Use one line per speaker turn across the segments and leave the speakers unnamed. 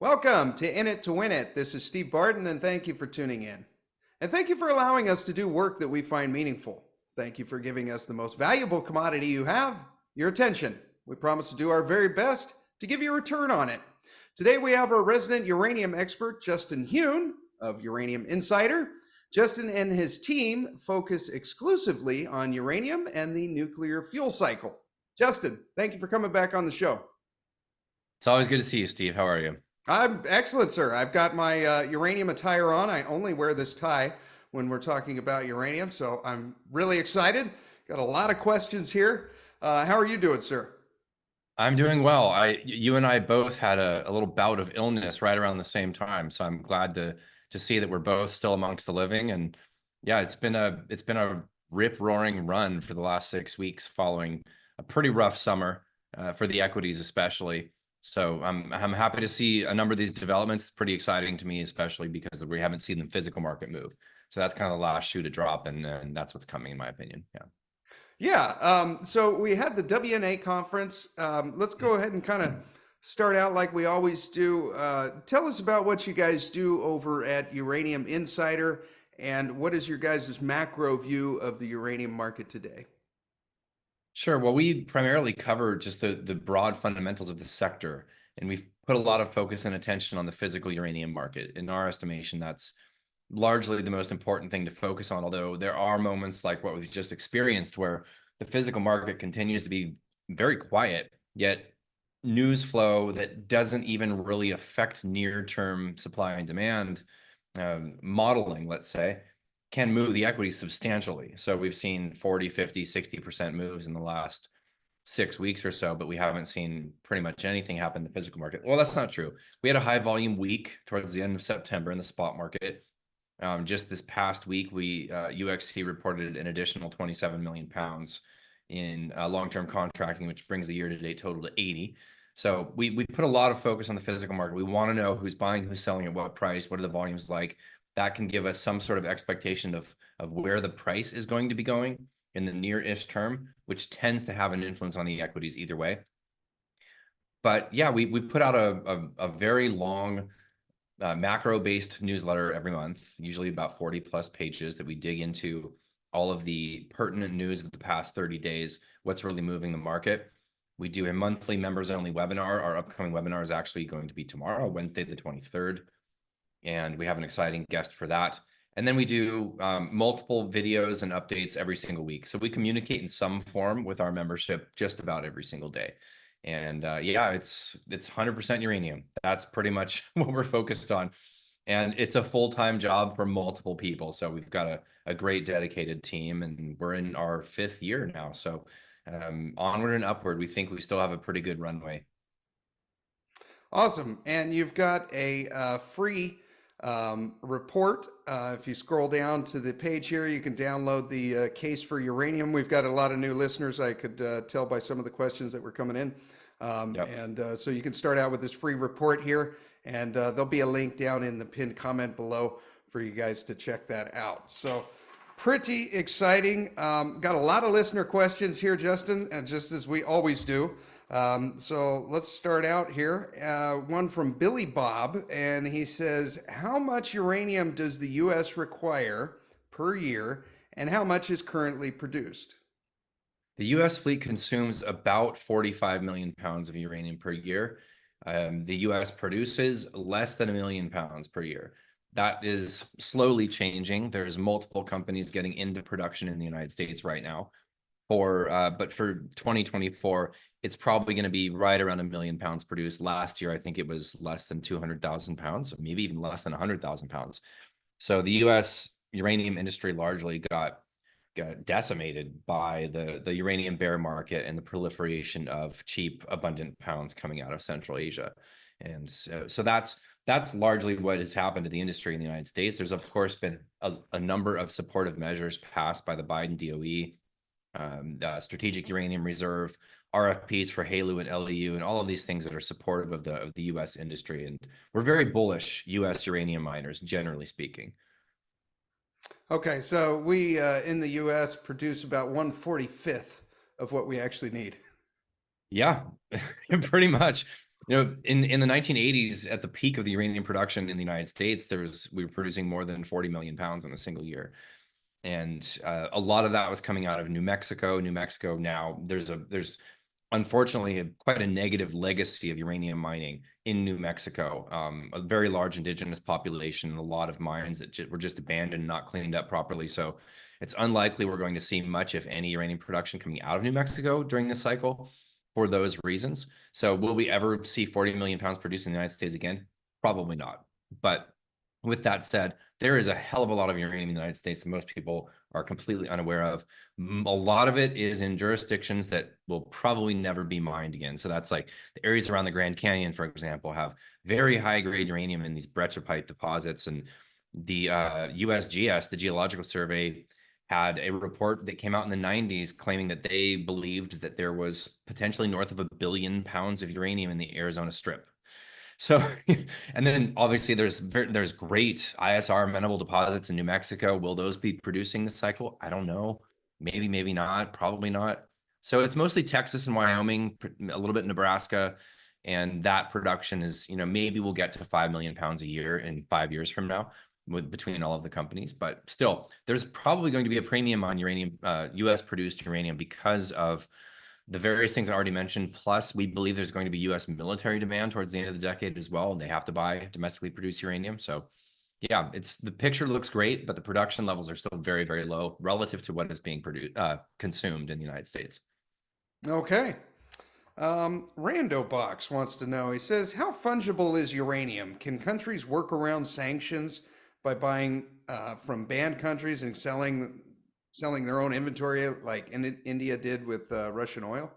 Welcome to In It to Win It. This is Steve Barton, and thank you for tuning in. And thank you for allowing us to do work that we find meaningful. Thank you for giving us the most valuable commodity you have, your attention. We promise to do our very best to give you a return on it. Today we have our resident uranium expert, Justin Huhn of Uranium Insider. Justin and his team focus exclusively on uranium and the nuclear fuel cycle. Justin, thank you for coming back on the show.
It's always good to see you, Steve. How are you?
I'm excellent, sir. I've got my uranium attire on. I only wear this tie when we're talking about uranium, so I'm really excited. Got a lot of questions here. How are you doing, sir?
I'm doing well. You and I both had a little bout of illness right around the same time, so I'm glad to see that we're both still amongst the living. And yeah, it's been a rip-roaring run for the last 6 weeks, following a pretty rough summer for the equities, especially. So I'm happy to see a number of these developments. It's pretty exciting to me, especially because we haven't seen the physical market move. So that's kind of the last shoe to drop, and that's what's coming, in my opinion. Yeah.
Yeah. So we had the WNA conference. Let's go ahead and kind of start out like we always do. Tell us about what you guys do over at Uranium Insider, and what is your guys' macro view of the uranium market today?
Sure. Well, we primarily cover just the broad fundamentals of the sector, and we've put a lot of focus and attention on the physical uranium market. In our estimation, that's largely the most important thing to focus on, although there are moments like what we've just experienced where the physical market continues to be very quiet, yet news flow that doesn't even really affect near-term supply and demand modeling, let's say, can move the equity substantially. So we've seen 40, 50, 60% moves in the last 6 weeks or so, but we haven't seen pretty much anything happen in the physical market. Well, that's not true. We had a high volume week towards the end of September in the spot market. Just this past week, UXC reported an additional 27 million pounds in long-term contracting, which brings the year-to-date total to 80. So we put a lot of focus on the physical market. We want to know who's buying, who's selling at what price, what are the volumes like. That can give us some sort of expectation of where the price is going to be going in the near-ish term, which tends to have an influence on the equities either way. But yeah, we put out a very long macro-based newsletter every month, usually about 40 plus pages, that we dig into all of the pertinent news of the past 30 days, what's really moving the market. We do a monthly members-only webinar. Our upcoming webinar is actually going to be tomorrow, Wednesday the 23rd. And we have an exciting guest for that. And then we do multiple videos and updates every single week. So we communicate in some form with our membership just about every single day. And yeah, it's 100% uranium. That's pretty much what we're focused on. And it's a full-time job for multiple people. So we've got a great dedicated team, and we're in our 5th year now. So onward and upward, we think we still have a pretty good runway.
Awesome. And you've got a free report. If you scroll down to the page here, you can download the case for uranium. We've got a lot of new listeners. I could tell by some of the questions that were coming in. And so you can start out with this free report here, and there'll be a link down in the pinned comment below for you guys to check that out. So pretty exciting. Got a lot of listener questions here, Justin, and just as we always do. So let's start out here. One from Billy Bob, and he says, how much uranium does the U.S. require per year, and how much is currently produced?
The U.S. fleet consumes about 45 million pounds of uranium per year. The U.S. produces less than 1 million pounds per year. That is slowly changing. There's multiple companies getting into production in the United States right now. But for 2024, it's probably going to be right around 1 million pounds produced. Last year, I think it was less than 200,000 pounds, maybe even less than 100,000 pounds. So the U.S. uranium industry largely got decimated by the uranium bear market and the proliferation of cheap, abundant pounds coming out of Central Asia. And so that's largely what has happened to the industry in the United States. There's, of course, been a number of supportive measures passed by the Biden DOE, the Strategic Uranium Reserve, RFPs for HALEU and LEU, and all of these things that are supportive of the U.S. industry. And we're very bullish U.S. uranium miners, generally speaking.
Okay, so we in the U.S. produce about 1/45 of what we actually need.
Yeah, pretty much. In the 1980s, at the peak of the uranium production in the United States, we were producing more than 40 million pounds in a single year. And a lot of that was coming out of New Mexico. New Mexico now, there's unfortunately quite a negative legacy of uranium mining in New Mexico. A very large indigenous population and a lot of mines that were just abandoned and not cleaned up properly. So it's unlikely we're going to see much, if any, uranium production coming out of New Mexico during this cycle for those reasons. So will we ever see 40 million pounds produced in the United States again? Probably not. But with that said, there is a hell of a lot of uranium in the United States that most people are completely unaware of. A lot of it is in jurisdictions that will probably never be mined again. So that's like the areas around the Grand Canyon, for example, have very high grade uranium in these brecciapite deposits. And the USGS, the Geological Survey, had a report that came out in the 90s claiming that they believed that there was potentially north of 1 billion pounds of uranium in the Arizona Strip. So, and then obviously there's great ISR amenable deposits in New Mexico. Will those be producing this cycle? I don't know. Maybe, maybe not. Probably not. So it's mostly Texas and Wyoming, a little bit Nebraska, and that production is, maybe we'll get to 5 million pounds a year in 5 years from now between all of the companies. But still, there's probably going to be a premium on uranium, U.S. produced uranium, because of the various things I already mentioned. Plus, we believe there's going to be U.S. military demand towards the end of the decade as well, and they have to buy domestically produced uranium. So, yeah, the picture looks great, but the production levels are still very, very low relative to what is being produced, consumed in the United States.
Okay. Rando Box wants to know. He says, "How fungible is uranium? Can countries work around sanctions by buying from banned countries and selling their own inventory, like India did with Russian oil?"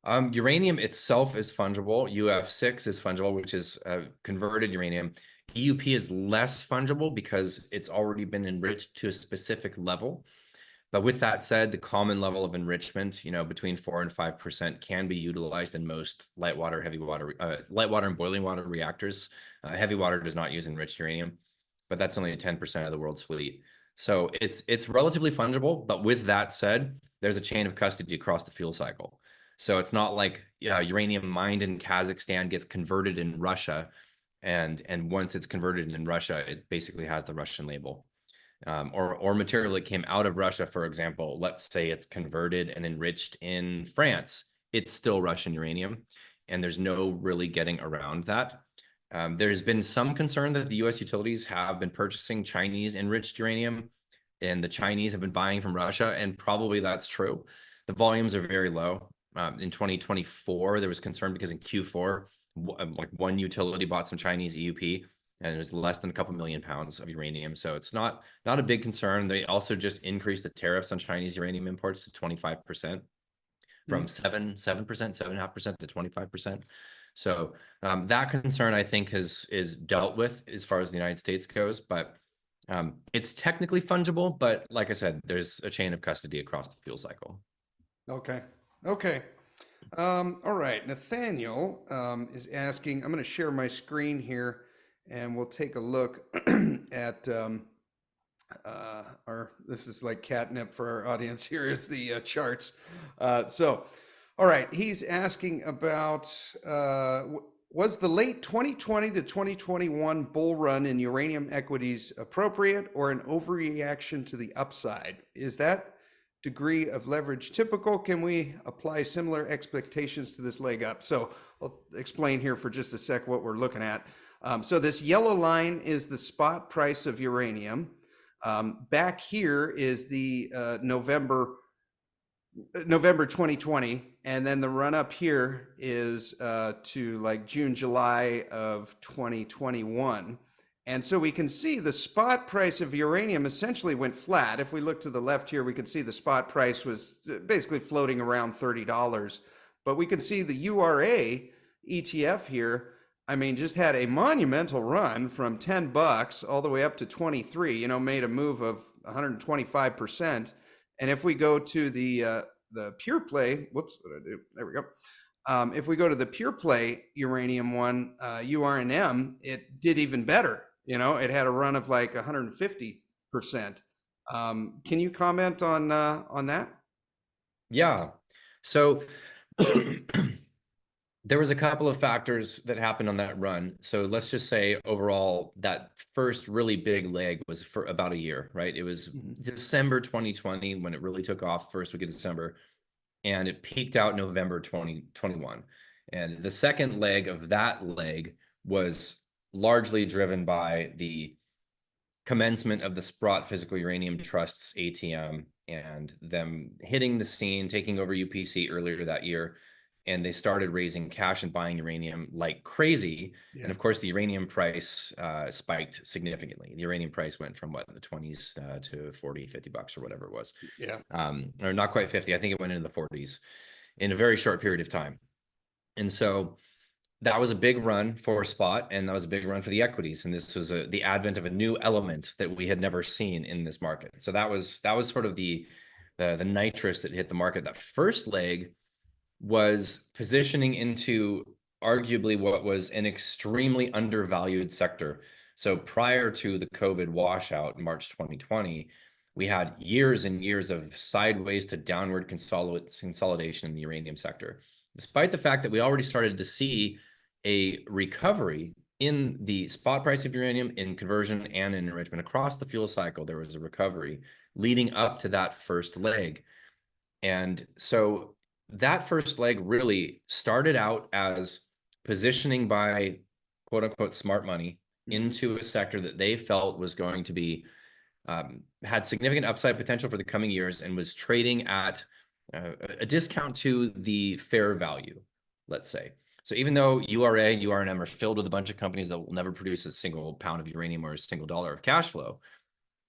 Uranium itself is fungible. UF6 is fungible, which is converted uranium. EUP is less fungible because it's already been enriched to a specific level. But with that said, the common level of enrichment, between 4 and 5%, can be utilized in most light water and boiling water reactors. Heavy water does not use enriched uranium, but that's only 10% of the world's fleet. So it's relatively fungible. But with that said, there's a chain of custody across the fuel cycle. So it's not like uranium mined in Kazakhstan gets converted in Russia, and once it's converted in Russia, it basically has the Russian label. Or material that came out of Russia, for example, let's say it's converted and enriched in France, it's still Russian uranium, and there's no really getting around that. There's been some concern that the U.S. utilities have been purchasing Chinese enriched uranium, and the Chinese have been buying from Russia, and probably that's true. The volumes are very low. In 2024, there was concern because in Q4, like one utility bought some Chinese EUP, and it was less than a couple million pounds of uranium. So it's not a big concern. They also just increased the tariffs on Chinese uranium imports to 25%, from 7.5% to 25%. So that concern, I think, is dealt with as far as the United States goes. But it's technically fungible, but like I said, there's a chain of custody across the fuel cycle.
Okay. Okay. All right. Nathaniel is asking, I'm going to share my screen here and we'll take a look at this is like catnip for our audience. Here is the charts. All right. He's asking about, was the late 2020 to 2021 bull run in uranium equities appropriate or an overreaction to the upside? Is that degree of leverage typical? Can we apply similar expectations to this leg up? So I'll explain here for just a sec what we're looking at. So this yellow line is the spot price of uranium. Back here is the November 2020, and then the run up here is to like June, July of 2021. And so we can see the spot price of uranium essentially went flat. If we look to the left here, we can see the spot price was basically floating around $30. But we can see the URA ETF here, I mean, just had a monumental run from $10 all the way up to 23, made a move of 125%. And if we go to the pure play, whoops, what did I do? There we go. If we go to the pure play uranium one, URNM, it did even better. It had a run of like 150%. Can you comment on that?
Yeah. So There was a couple of factors that happened on that run. So let's just say overall that first really big leg was for about a year, right? It was
Mhm.
December 2020 when it really took off, first week of December, and it peaked out November 2021. And the second leg of that leg was largely driven by the commencement of the Sprott Physical Uranium Trust's ATM and them hitting the scene, taking over UPC earlier that year. And they started raising cash and buying uranium like crazy. And
Yeah.
of course, the uranium price spiked significantly. The uranium price went from what, in the 20s to 40, $50 or whatever it was.
Yeah.
Or not quite 50. I think it went into the 40s in a very short period of time. And so that was a big run for spot, and that was a big run for the equities. And this was the advent of a new element that we had never seen in this market. So that was sort of the nitrous that hit the market. That first leg was positioning into arguably what was an extremely undervalued sector. So prior to the COVID washout in March 2020, we had years and years of sideways to downward consolidation in the uranium sector, despite the fact that we already started to see a recovery in the spot price of uranium, in conversion and in enrichment across the fuel cycle. There was a recovery leading up to that first leg. And so that first leg really started out as positioning by quote unquote smart money
Mhm.
into a sector that they felt was going to be had significant upside potential for the coming years and was trading at a discount to the fair value, let's say. So even though URA, URNM are filled with a bunch of companies that will never produce a single pound of uranium or a single dollar of cash flow,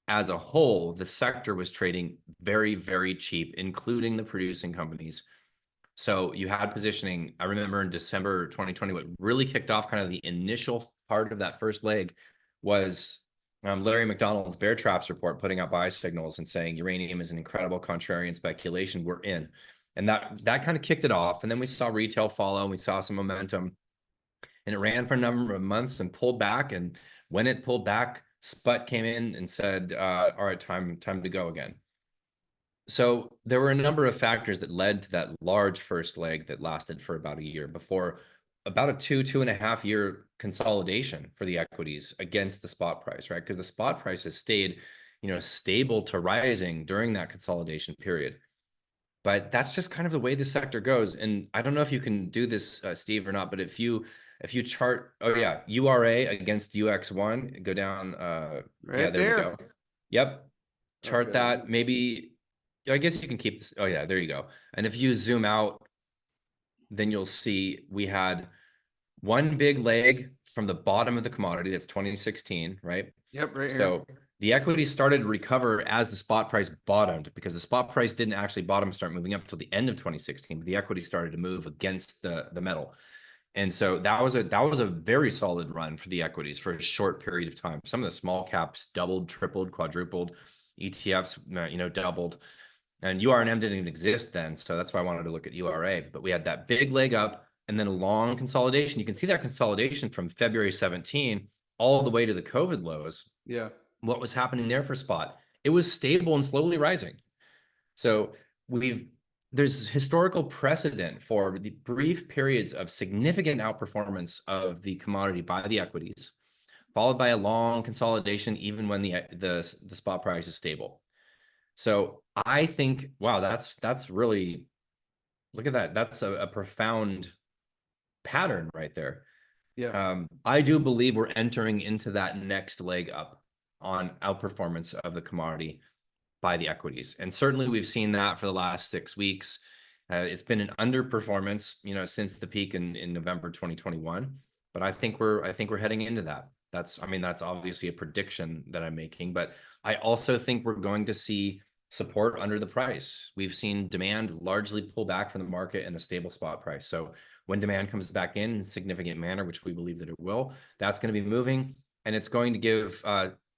as a whole, the sector was trading very, very cheap, including the producing companies. So you had positioning. I remember in December 2020, what really kicked off kind of the initial part of that first leg was Larry McDonald's Bear Traps report putting out buy signals and saying uranium is an incredible contrarian speculation. We're in. And that kind of kicked it off. And then we saw retail follow, and we saw some momentum. And it ran for a number of months and pulled back. And when it pulled back, Sput came in and said, all right, time to go again. So there were a number of factors that led to that large first leg that lasted for about a year before about a 2.5 year consolidation for the equities against the spot price, right? Because the spot price has stayed, stable to rising during that consolidation period. But that's just kind of the way the sector goes. And I don't know if you can do this, Steve, or not, but if you chart, oh yeah, URA against UX1, go down, yeah,
Right
there we
there.
go. Yep. Chart
Okay.
that. Maybe, I guess you can keep this. Oh yeah, there you go. And if you zoom out, then you'll see we had one big leg from the bottom of the commodity. That's 2016, right?
Yep, right here.
So the equity started to recover as the spot price bottomed, because the spot price didn't actually bottom, start moving up until the end of 2016, but the equity started to move against the metal. And so that was a very solid run for the equities for a short period of time. Some of the small caps doubled, tripled, quadrupled, ETFs, doubled. And URNM didn't even exist then. So that's why I wanted to look at URA. But we had that big leg up and then a long consolidation. You can see that consolidation from February 17 all the way to the COVID lows.
Yeah.
What was happening there for spot? It was stable and slowly rising. So there's historical precedent for the brief periods of significant outperformance of the commodity by the equities, followed by a long consolidation, even when the spot price is stable. So I think, wow, that's really, look at that. That's a profound pattern right there.
Yeah.
I do believe we're entering into that next leg up on outperformance of the commodity by the equities. And certainly we've seen that for the last 6 weeks. It's been an underperformance, since the peak in November 2021. But I think we're heading into that. That's obviously a prediction that I'm making, but I also think we're going to see support under the price. We've seen demand largely pull back from the market and a stable spot price. So when demand comes back in a significant manner, which we believe that it will, that's going to be moving, and it's going to give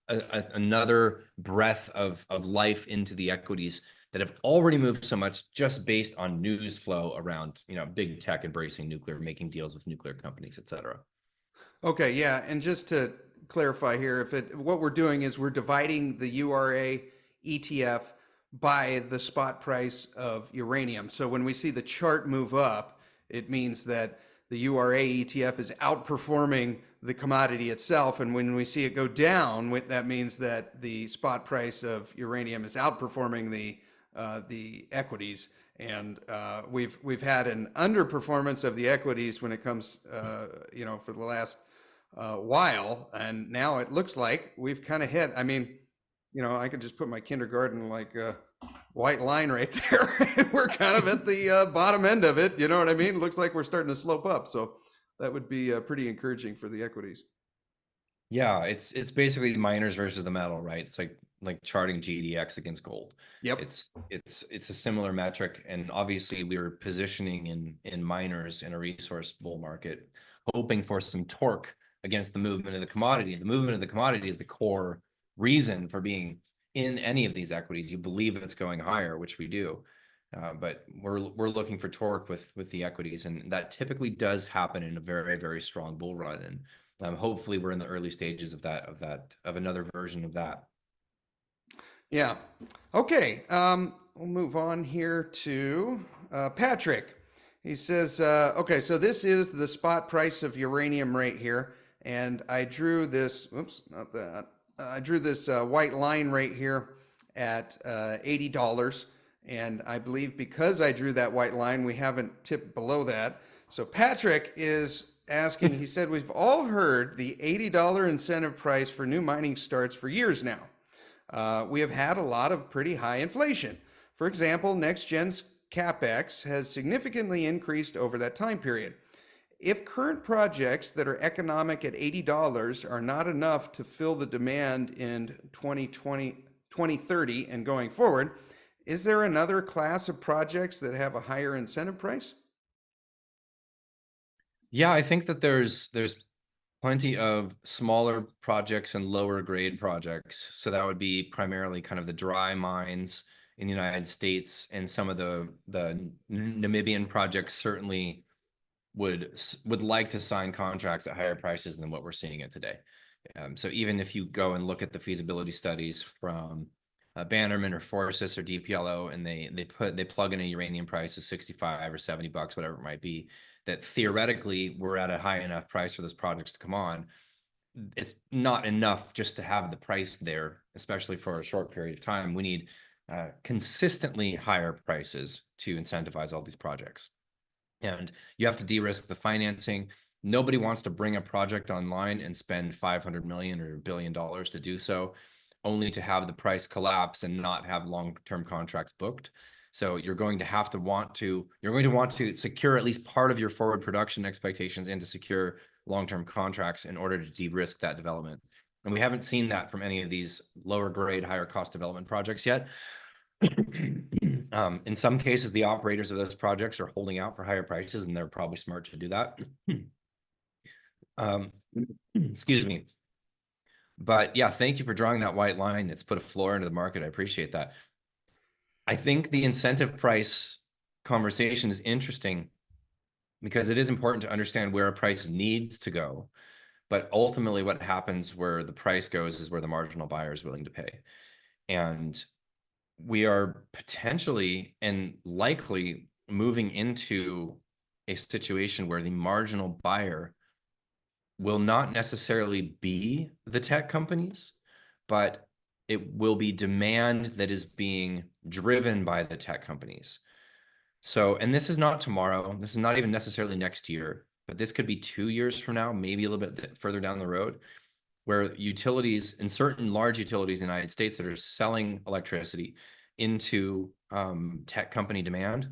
another breath of life into the equities that have already moved so much just based on news flow around, big tech embracing nuclear, making deals with nuclear companies, et cetera.
Okay, yeah, and just to clarify here, what we're doing is we're dividing the URA ETF by the spot price of uranium. So when we see the chart move up, it means that the URA ETF is outperforming the commodity itself. And when we see it go down, that means that the spot price of uranium is outperforming the equities. And we've had an underperformance of the equities when it comes, for the last while. And now it looks like we've kind of hit. I mean, I could just put my kindergarten white line right there. We're kind of at the bottom end of it. You know what I mean? It looks like we're starting to slope up. So that would be pretty encouraging for the equities.
Yeah, it's basically miners versus the metal, right? It's like charting GDX against gold.
Yep.
It's a similar metric, and obviously we were positioning in miners in a resource bull market, hoping for some torque against the movement of the commodity. The movement of the commodity is the core reason for being in any of these equities. You believe it's going higher, which we do, but we're looking for torque with the equities, and that typically does happen in a very, very strong bull run. And hopefully we're in the early stages of another version of that.
Yeah. Okay. We'll move on here to Patrick. He says, okay, so this is the spot price of uranium right here. And I drew this, oops, not that. I drew this white line right here at $80. And I believe because I drew that white line, we haven't tipped below that. So Patrick is asking, he said, we've all heard the $80 incentive price for new mining starts for years now. We have had a lot of pretty high inflation. For example, NextGen's CapEx has significantly increased over that time period. If current projects that are economic at $80 are not enough to fill the demand in 2030 and going forward, is there another class of projects that have a higher incentive price?
Yeah, I think that there's plenty of smaller projects and lower grade projects. So that would be primarily kind of the dry mines in the United States, and some of the Namibian projects certainly would like to sign contracts at higher prices than what we're seeing it today. So even if you go and look at the feasibility studies from Bannerman or Forces or DPLO, and they plug in a uranium price of 65 or 70 bucks, whatever it might be, that theoretically we're at a high enough price for those projects to come on. It's not enough just to have the price there, especially for a short period of time. We need consistently higher prices to incentivize all these projects. And you have to de-risk the financing. Nobody wants to bring a project online and spend 500 million or $1 billion to do so, only to have the price collapse and not have long-term contracts booked. So you're going to want to secure at least part of your forward production expectations and to secure long-term contracts in order to de-risk that development. And we haven't seen that from any of these lower grade, higher cost development projects yet. In some cases, the operators of those projects are holding out for higher prices, and they're probably smart to do that. Excuse me. But yeah, thank you for drawing that white line. It's put a floor into the market. I appreciate that. I think the incentive price conversation is interesting because it is important to understand where a price needs to go. But ultimately, what happens where the price goes is where the marginal buyer is willing to pay. And we are potentially and likely moving into a situation where the marginal buyer will not necessarily be the tech companies, but it will be demand that is being driven by the tech companies. So, and this is not tomorrow, this is not even necessarily next year, but this could be 2 years from now, maybe a little bit further down the road, where utilities and certain large utilities in the United States that are selling electricity into tech company demand,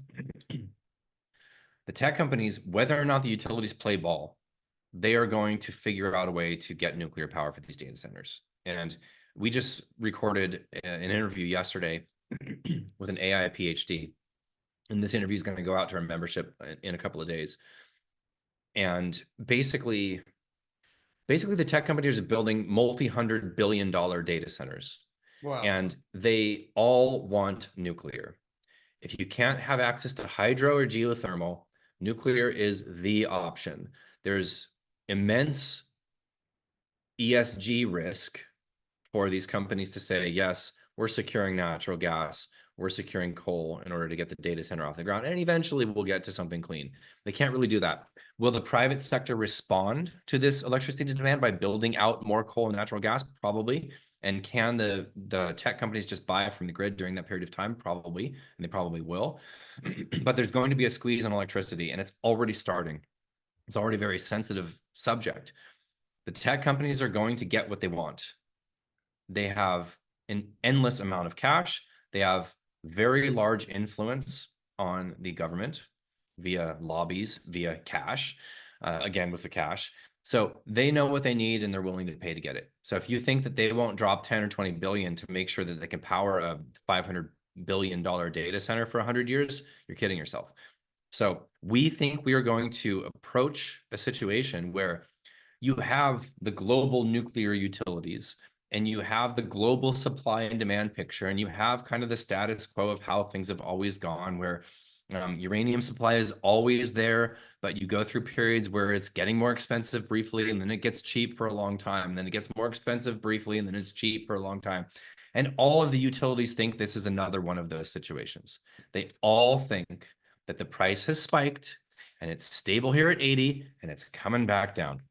the tech companies, whether or not the utilities play ball, they are going to figure out a way to get nuclear power for these data centers. And we just recorded an interview yesterday with an AI PhD. And this interview is going to go out to our membership in a couple of days. And basically the tech companies are building multi-$100 billion data centers.
Wow.
And they all want nuclear. If you can't have access to hydro or geothermal, nuclear is the option. There's immense ESG risk for these companies to say, yes, we're securing natural gas, we're securing coal in order to get the data center off the ground. And eventually we'll get to something clean. They can't really do that. Will the private sector respond to this electricity demand by building out more coal and natural gas? Probably. And can the tech companies just buy from the grid during that period of time? Probably, and they probably will. But there's going to be a squeeze on electricity, and it's already starting. It's already a very sensitive subject. The tech companies are going to get what they want. They have an endless amount of cash. They have very large influence on the government via lobbies, via cash, again, with the cash. So they know what they need and they're willing to pay to get it. So if you think that they won't drop 10 or 20 billion to make sure that they can power a $500 billion data center for 100 years, you're kidding yourself. So we think we are going to approach a situation where you have the global nuclear utilities and you have the global supply and demand picture, and you have kind of the status quo of how things have always gone, where uranium supply is always there, but you go through periods where it's getting more expensive briefly, and then it gets cheap for a long time, and then it gets more expensive briefly, and then it's cheap for a long time. And all of the utilities think this is another one of those situations. They all think that the price has spiked and it's stable here at 80 and it's coming back down.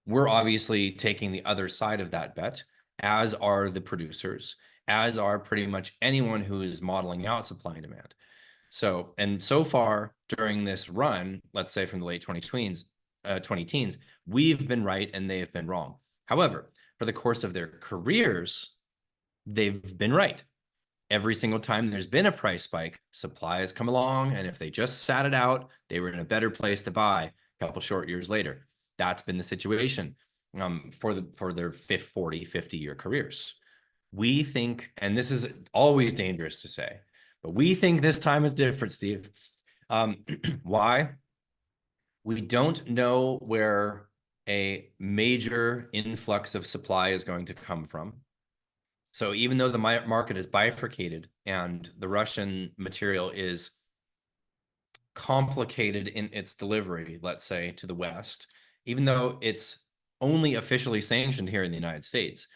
We're obviously taking the other side of that bet, as are the producers, as are pretty much anyone who is modeling out supply and demand. So, and so far during this run, let's say from the late 20 teens, we've been right and they have been wrong. However, for the course of their careers, they've been right. Every single time there's been a price spike, supply has come along, and if they just sat it out, they were in a better place to buy a couple short years later. That's been the situation for their 40, 50-year careers. We think, and this is always dangerous to say, but we think this time is different, Steve. Why? We don't know where a major influx of supply is going to come from. So even though the market is bifurcated and the Russian material is complicated in its delivery, let's say, to the West, even though it's only officially sanctioned here in the United States,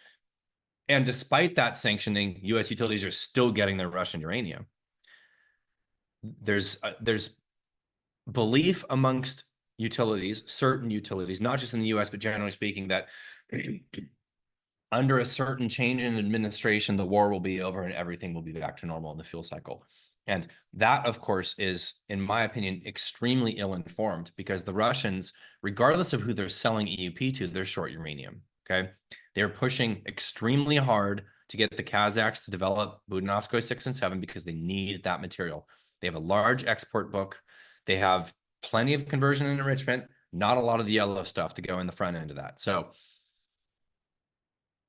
and despite that sanctioning, U.S. utilities are still getting their Russian uranium. There's belief amongst utilities, certain utilities, not just in the U.S., but generally speaking, that under a certain change in administration, the war will be over and everything will be back to normal in the fuel cycle. And that, of course, is, in my opinion, extremely ill-informed, because the Russians, regardless of who they're selling EUP to, they're short uranium, okay? They're pushing extremely hard to get the Kazakhs to develop Budenovskoye 6 and 7 because they need that material. They have a large export book. They have plenty of conversion and enrichment, not a lot of the yellow stuff to go in the front end of that. So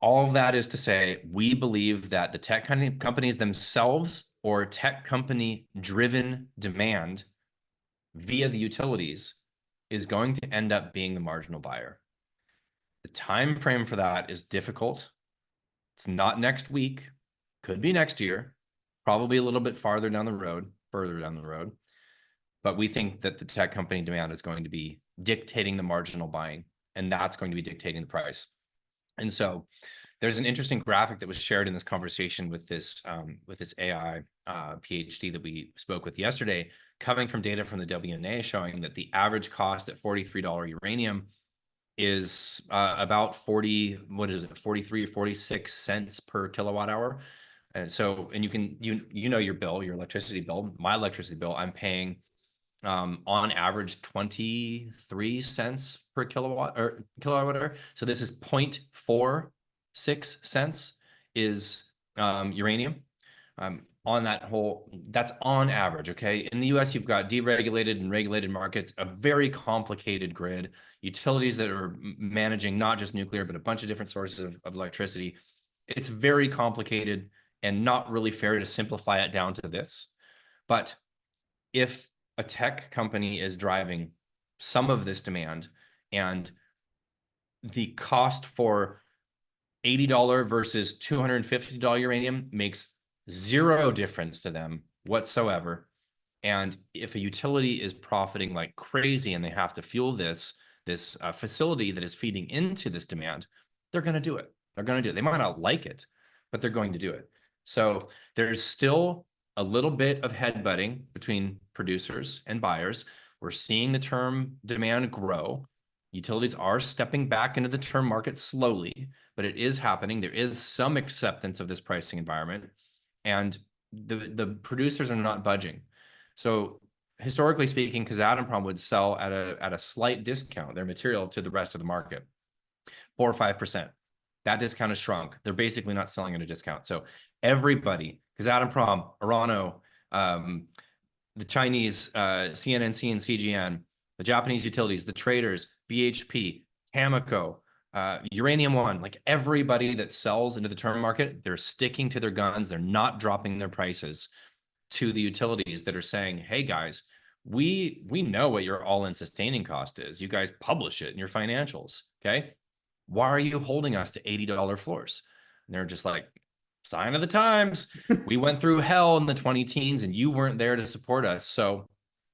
all of that is to say, we believe that the tech companies themselves, or tech company driven demand via the utilities, is going to end up being the marginal buyer. The time frame for that is difficult. It's not next week, could be next year, probably a little bit further down the road. But we think that the tech company demand is going to be dictating the marginal buying, and that's going to be dictating the price. And so there's an interesting graphic that was shared in this conversation with this AI PhD that we spoke with yesterday, coming from data from the WNA, showing that the average cost at $43 uranium is about 43 or 46 cents per kilowatt hour. And so, and you know your bill, your electricity bill, my electricity bill, I'm paying on average 23 cents per kilowatt hour. So this is 0.46 cents is uranium. On that whole, that's on average, okay? In the US, you've got deregulated and regulated markets, a very complicated grid, utilities that are managing not just nuclear, but a bunch of different sources of electricity. It's very complicated and not really fair to simplify it down to this. But if a tech company is driving some of this demand, and the cost for $80 versus $250 uranium makes zero difference to them whatsoever, and if a utility is profiting like crazy and they have to fuel this facility that is feeding into this demand, they're going to do it. They're going to do it. They might not like it, but they're going to do it. So there's still a little bit of headbutting between producers and buyers. We're seeing the term demand grow. Utilities are stepping back into the term market slowly, but it is happening. There is some acceptance of this pricing environment, and the producers are not budging. So historically speaking, Kazatomprom would sell at a slight discount their material to the rest of the market, 4 or 5%. That discount has shrunk. They're basically not selling at a discount. So everybody, Kazatomprom, Orano, the Chinese CNNC and CGN, the Japanese utilities, the traders, BHP, Cameco, Uranium One, like everybody that sells into the term market, they're sticking to their guns. They're not dropping their prices to the utilities that are saying, hey guys, we know what your all-in sustaining cost is. You guys publish it in your financials, okay? Why are you holding us to $80 floors? And they're just like, sign of the times. We went through hell in the 20 teens and you weren't there to support us. So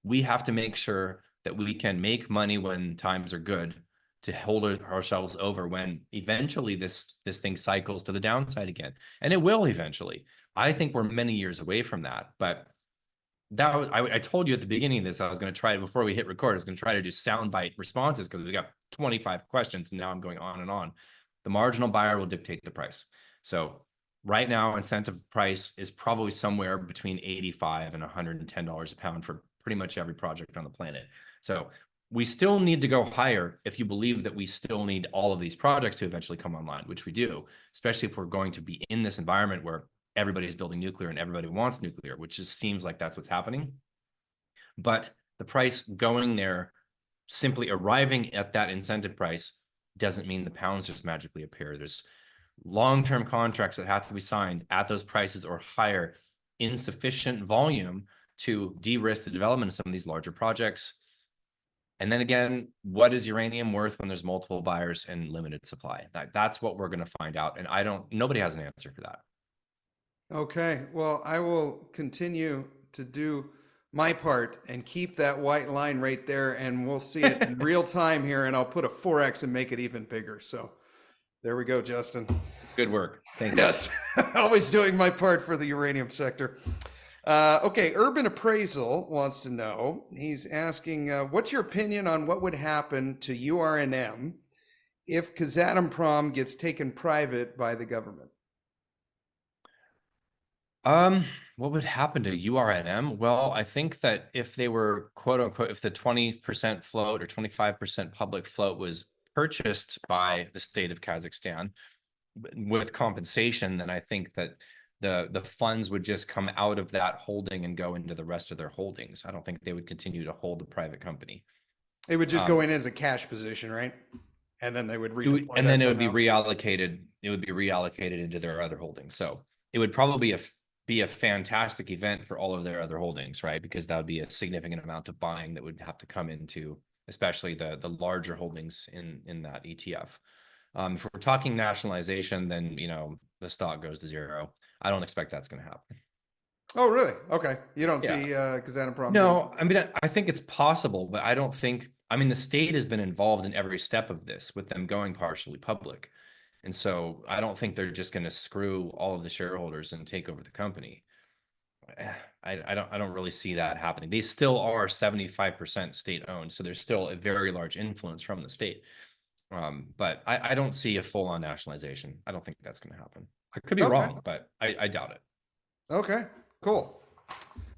we have to make sure that we can make money when times are good to hold ourselves over when eventually this thing cycles to the downside again. And it will eventually. I think we're many years away from that. But that was, I told you at the beginning of this, I was going to try, before we hit record, I was going to try to do soundbite responses because we got 25 questions and now I'm going on and on. The marginal buyer will dictate the price. So right now, incentive price is probably somewhere between $85 and $110 a pound for pretty much every project on the planet. So we still need to go higher if you believe that we still need all of these projects to eventually come online, which we do, especially if we're going to be in this environment where everybody's building nuclear and everybody wants nuclear, which just seems like that's what's happening. But the price going there, simply arriving at that incentive price, doesn't mean the pounds just magically appear. There's long-term contracts that have to be signed at those prices or higher in sufficient volume to de-risk the development of some of these larger projects. And then again, what is uranium worth when there's multiple buyers and limited supply? That's what we're going to find out. And nobody has an answer for that.
Okay, well, I will continue to do my part and keep that white line right there, and we'll see it in real time here, and I'll put a 4x and make it even bigger. So there we go, Justin.
Good work. Thank you.
Yes, always doing my part for the uranium sector. Okay, Urban Appraisal wants to know, he's asking, what's your opinion on what would happen to URNM if Kazatomprom gets taken private by the government?
What would happen to URNM? Well, I think that if they were, quote unquote, if the 20% float or 25% public float was purchased by the state of Kazakhstan with compensation, then I think that the funds would just come out of that holding and go into the rest of their holdings. I don't think they would continue to hold the private company.
It would just go in as a cash position, right? And then they would redeploy
and
that
then it would be
somehow.
reallocated. It would be reallocated into their other holdings. So it would probably be a fantastic event for all of their other holdings, right? Because that would be a significant amount of buying that would have to come into, especially the larger holdings in that ETF. If we're talking nationalization, then the stock goes to zero. I don't expect that's going to happen.
Oh, really? Okay. You don't see Kazatomprom?
No, I mean, I think it's possible, but I don't think. I mean, the state has been involved in every step of this with them going partially public. And so I don't think they're just going to screw all of the shareholders and take over the company. I don't really see that happening. They still are 75% state owned, so there's still a very large influence from the state. But I don't see a full-on nationalization. I don't think that's going to happen. I could be wrong, but I doubt it.
Okay, cool.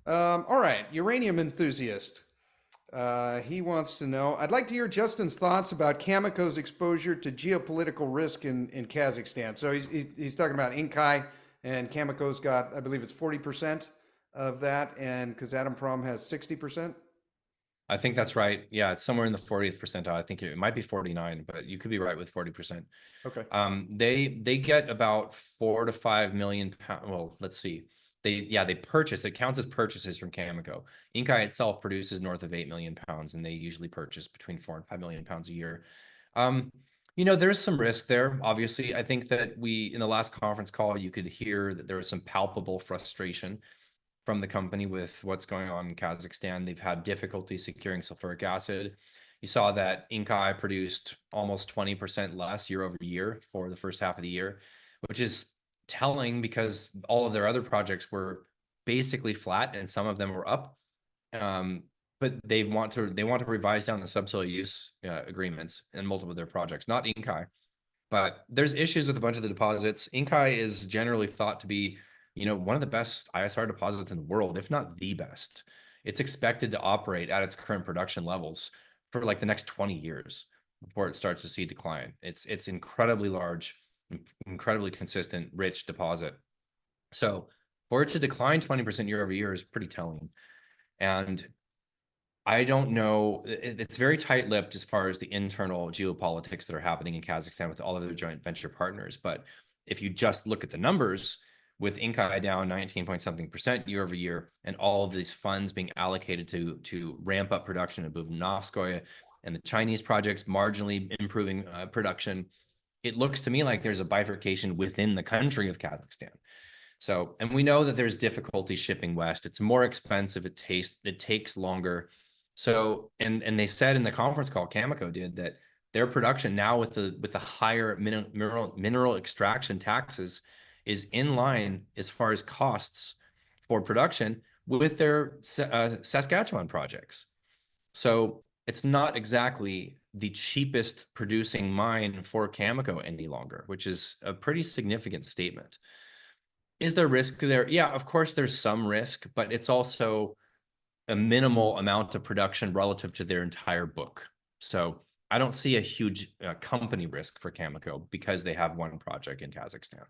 All right, uranium enthusiast. He wants to know, I'd like to hear Justin's thoughts about Cameco's exposure to geopolitical risk in Kazakhstan. So he's talking about Inkai, and Cameco's got, I believe it's 40% of that, and Kazatomprom has 60%.
I think that's right. Yeah, it's somewhere in the 40th percentile. I think it might be 49, but you could be right with 40%.
Okay.
They get about 4 to 5 million pounds. Well, let's see. They purchase. It counts as purchases from Cameco. Inkai itself produces north of 8 million pounds, and they usually purchase between 4 and 5 million pounds a year. There's some risk there. Obviously, I think that in the last conference call, you could hear that there was some palpable frustration from the company with what's going on in Kazakhstan. They've had difficulty securing sulfuric acid. You saw that Inkai produced almost 20% less year over year for the first half of the year, which is telling because all of their other projects were basically flat and some of them were up. But they want to revise down the subsoil use agreements in multiple of their projects, not Inkai. But there's issues with a bunch of the deposits. Inkai is generally thought to be, one of the best ISR deposits in the world, if not the best. It's expected to operate at its current production levels for like the next 20 years before it starts to see decline. It's incredibly large, incredibly consistent, rich deposit. So for it to decline 20% year over year is pretty telling. And I don't know. It's very tight-lipped as far as the internal geopolitics that are happening in Kazakhstan with all of their joint venture partners. But if you just look at the numbers, with Inkai down 19 point something percent year over year, and all of these funds being allocated to ramp up production at Buvnovskoye, and the Chinese projects marginally improving production, it looks to me like there's a bifurcation within the country of Kazakhstan. So, and we know that there's difficulty shipping west. It's more expensive. It takes longer. So, and they said in the conference call, Cameco did, that their production now with the higher mineral extraction taxes is in line as far as costs for production with their Saskatchewan projects. So it's not exactly the cheapest producing mine for Cameco any longer, which is a pretty significant statement. Is there risk there? Yeah, of course there's some risk, but it's also a minimal amount of production relative to their entire book. So I don't see a huge company risk for Cameco because they have one project in Kazakhstan.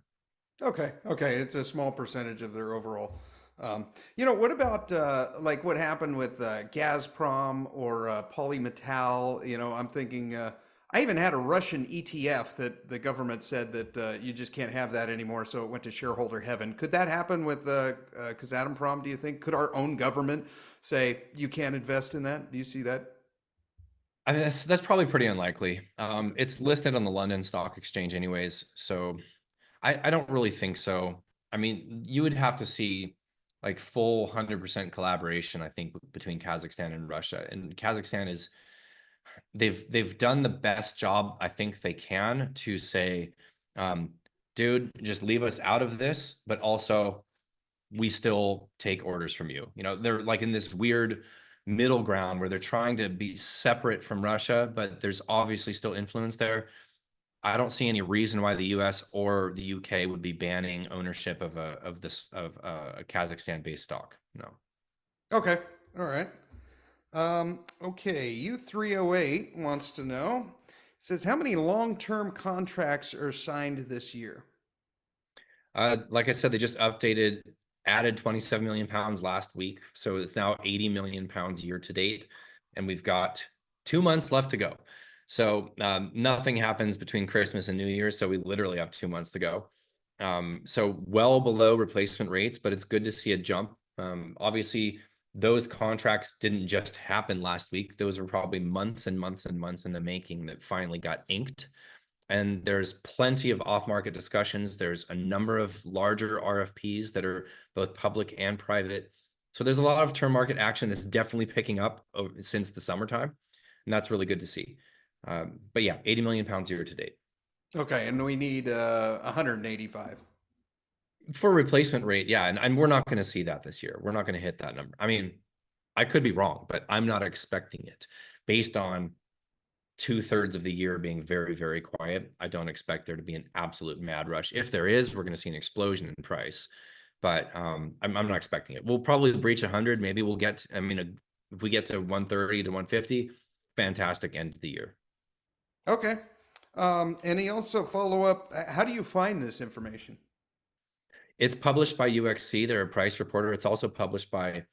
Okay, okay, it's a small percentage of their overall. What about like what happened with Gazprom or Polymetal? I'm thinking. I even had a Russian ETF that the government said that you just can't have that anymore, so it went to shareholder heaven. Could that happen with Kazatomprom? Do you think? Could our own government say you can't invest in that? Do you see that?
I mean, that's probably pretty unlikely. It's listed on the London Stock Exchange anyways, so I don't really think so. I mean, you would have to see like full 100% collaboration, I think, between Kazakhstan and Russia. And Kazakhstan is they've done the best job I think they can to say, dude, just leave us out of this, but also we still take orders from you. They're like in this weird middle ground where they're trying to be separate from Russia, but there's obviously still influence there. I don't see any reason why the U.S. or the U.K. would be banning ownership of a Kazakhstan-based stock. No.
Okay, all right. Okay, U308 wants to know. Says how many long-term contracts are signed this year?
Like I said, they just added 27 million pounds last week, so it's now 80 million pounds year to date, and we've got 2 months left to go. So nothing happens between Christmas and New Year's, so we literally have 2 months to go. So well below replacement rates, but it's good to see a jump. Obviously, those contracts didn't just happen last week. Those were probably months and months and months in the making that finally got inked. And there's plenty of off-market discussions. There's a number of larger RFPs that are both public and private. So there's a lot of term market action that's definitely picking up since the summertime, and that's really good to see. But yeah, 80 million pounds year to date.
Okay, and we need 185.
For replacement rate, yeah, and we're not going to see that this year. We're not going to hit that number. I mean, I could be wrong, but I'm not expecting it based on 2/3 of the year being very, very quiet. I don't expect there to be an absolute mad rush. If there is, we're going to see an explosion in price, but I'm not expecting it. We'll probably breach 100. Maybe we'll get, if we get to 130 to 150, fantastic end of the year.
Okay. And he also follow up. How do you find this information?
It's published by UXC. They're a price reporter. It's also published by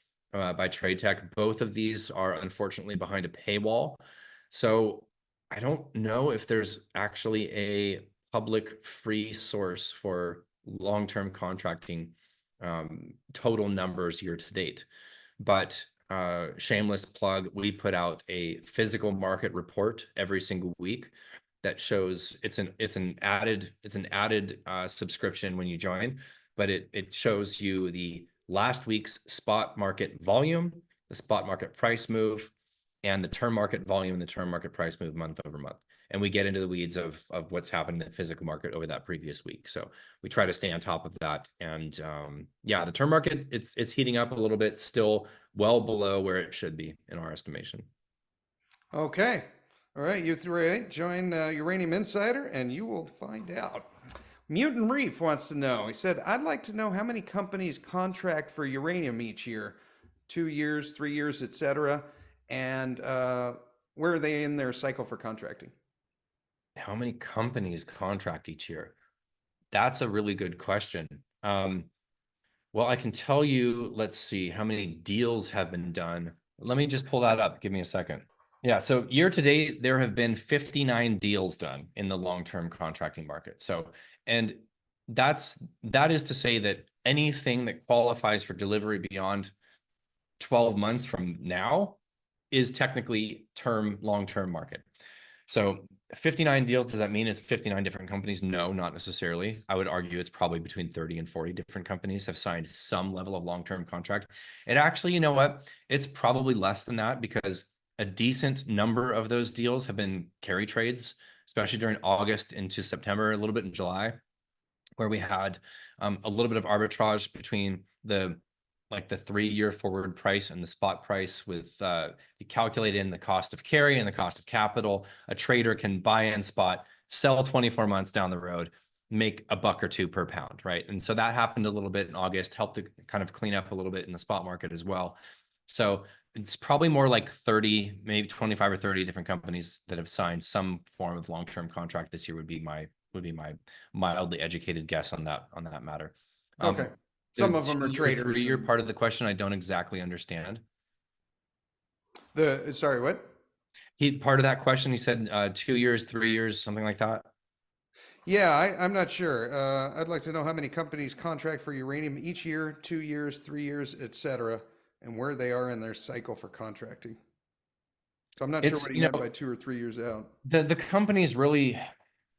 Trade Tech. Both of these are unfortunately behind a paywall. So I don't know if there's actually a public free source for long-term contracting total numbers year to date. But shameless plug, we put out a physical market report every single week that shows it's an added subscription when you join, but it shows you the last week's spot market volume, the spot market price move, and the term market volume and the term market price move month over month. and we get into the weeds of what's happened in the physical market over that previous week. So we try to stay on top of that. And yeah, the term market, it's heating up a little bit, still well below where it should be in our estimation.
Okay. All right, you three, join Uranium Insider and you will find out. Mutant Reef wants to know. He said, I'd like to know how many companies contract for uranium each year, 2 years, 3 years, etc. And where are they in their cycle for contracting?
How many companies contract each year? That's a really good question. Well, I can tell you, let's see, how many deals have been done. Let me just pull that up. Give me a second. Yeah, so year to date, there have been 59 deals done in the long-term contracting market. So, and that is to say that anything that qualifies for delivery beyond 12 months from now is technically long-term market. So 59 deals, does that mean it's 59 different companies? No, not necessarily. I would argue it's probably between 30 and 40 different companies have signed some level of long-term contract. And actually, you know what? It's probably less than that because a decent number of those deals have been carry trades, especially during August into September, a little bit in July, where we had a little bit of arbitrage between the 3-year forward price and the spot price with you calculate in the cost of carry and the cost of capital. A trader can buy in spot, sell 24 months down the road, make a buck or two per pound, right? And so that happened a little bit in August, helped to kind of clean up a little bit in the spot market as well. So it's probably more like 30, maybe 25 or 30 different companies that have signed some form of long-term contract this year would be my mildly educated guess on that matter.
Okay. Some of them are traders.
3-year part of the question I don't exactly understand.
Sorry, what?
Part of that question, he said 2 years, 3 years, something like that.
Yeah, I'm not sure. I'd like to know how many companies contract for uranium each year, 2 years, 3 years, etc., and where they are in their cycle for contracting. So I'm not sure what he meant by 2 or 3 years out.
The companies really,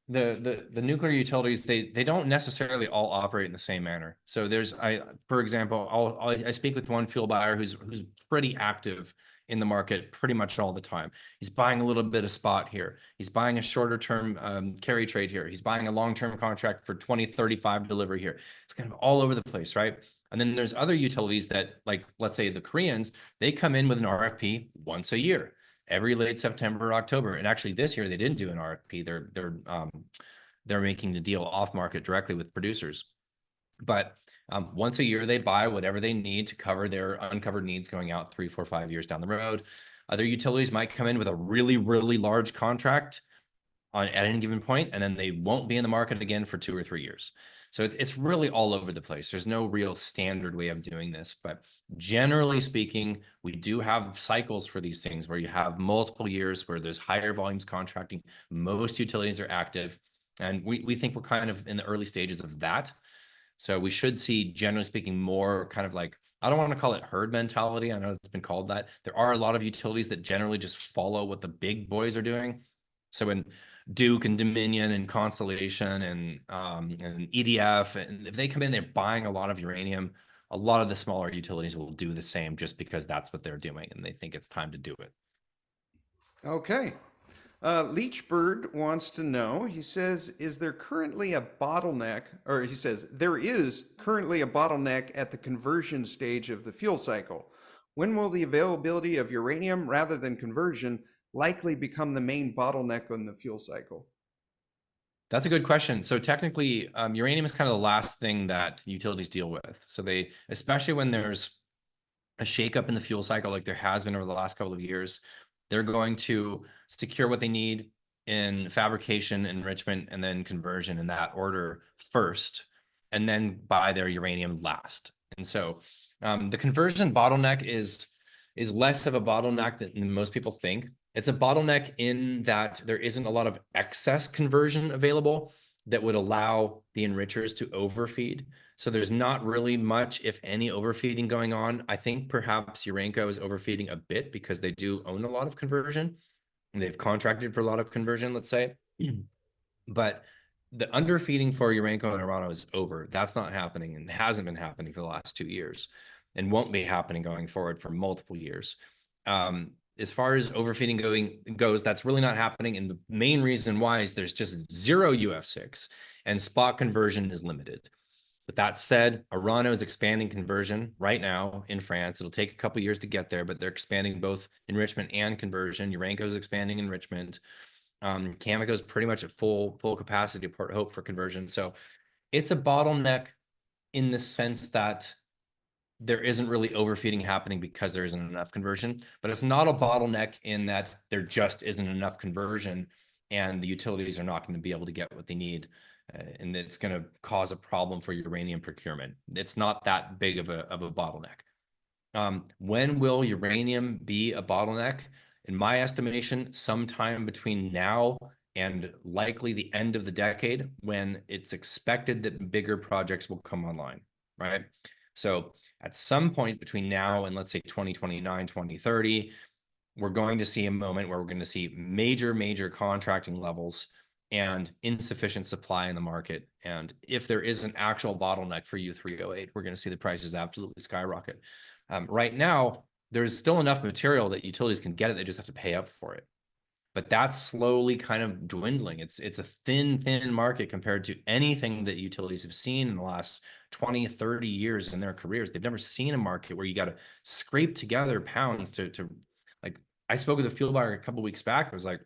the nuclear utilities, they don't necessarily all operate in the same manner. So for example, I speak with one fuel buyer who's pretty active in the market pretty much all the time. He's buying a little bit of spot here. He's buying a shorter term carry trade here. He's buying a long-term contract for 2035 delivery here. It's kind of all over the place, right? And then there's other utilities that, like, let's say the Koreans, they come in with an RFP once a year, every late September or October. And actually this year they didn't do an RFP. They're making the deal off market directly with producers. But once a year they buy whatever they need to cover their uncovered needs going out 3, 4, 5 years down the road. Other utilities might come in with a really, really large contract at any given point, and then they won't be in the market again for 2 or 3 years. So it's really all over the place. There's no real standard way of doing this, but generally speaking, we do have cycles for these things where you have multiple years where there's higher volumes contracting. Most utilities are active, and we think we're kind of in the early stages of that. So we should see, generally speaking, more kind of like, I don't want to call it herd mentality. I know it's been called that. There are a lot of utilities that generally just follow what the big boys are doing. So when Duke and Dominion and Constellation and EDF, and if they come in, they're buying a lot of uranium, a lot of the smaller utilities will do the same just because that's what they're doing and they think it's time to do it.
Okay. Leechbird wants to know, he says, is there currently a bottleneck, or he says, there is currently a bottleneck at the conversion stage of the fuel cycle. When will the availability of uranium rather than conversion likely become the main bottleneck on the fuel cycle?
That's a good question. So technically, uranium is kind of the last thing that utilities deal with. So they, especially when there's a shakeup in the fuel cycle, like there has been over the last couple of years, they're going to secure what they need in fabrication, enrichment, and then conversion in that order first, and then buy their uranium last. And so the conversion bottleneck is less of a bottleneck than most people think. It's a bottleneck in that there isn't a lot of excess conversion available that would allow the enrichers to overfeed. So there's not really much, if any, overfeeding going on. I think perhaps Urenco is overfeeding a bit because they do own a lot of conversion and they've contracted for a lot of conversion, let's say. But the underfeeding for Urenco and Orano is over. That's not happening and hasn't been happening for the last 2 years and won't be happening going forward for multiple years. as far as overfeeding goes, that's really not happening. And the main reason why is there's just zero UF6 and spot conversion is limited. With that said, Orano is expanding conversion right now in France. It'll take a couple years to get there, but they're expanding both enrichment and conversion. Urenco is expanding enrichment. Cameco is pretty much at full capacity to Port Hope for conversion. So it's a bottleneck in the sense that there isn't really overfeeding happening because there isn't enough conversion, but it's not a bottleneck in that there just isn't enough conversion and the utilities are not going to be able to get what they need. And it's going to cause a problem for uranium procurement. It's not that big of a bottleneck. When will uranium be a bottleneck? In my estimation, sometime between now and likely the end of the decade, when it's expected that bigger projects will come online, right? So at some point between now and let's say 2029, 2030, we're going to see a moment where we're going to see major contracting levels and insufficient supply in the market. And if there is an actual bottleneck for U3O8, we're going to see the prices absolutely skyrocket. Right now, there's still enough material that utilities can get it. They just have to pay up for it. But that's slowly kind of dwindling. It's a thin market compared to anything that utilities have seen in the last 20, 30 years in their careers. They've never seen a market where you got to scrape together pounds to like, I spoke with a fuel buyer a couple of weeks back. I was like,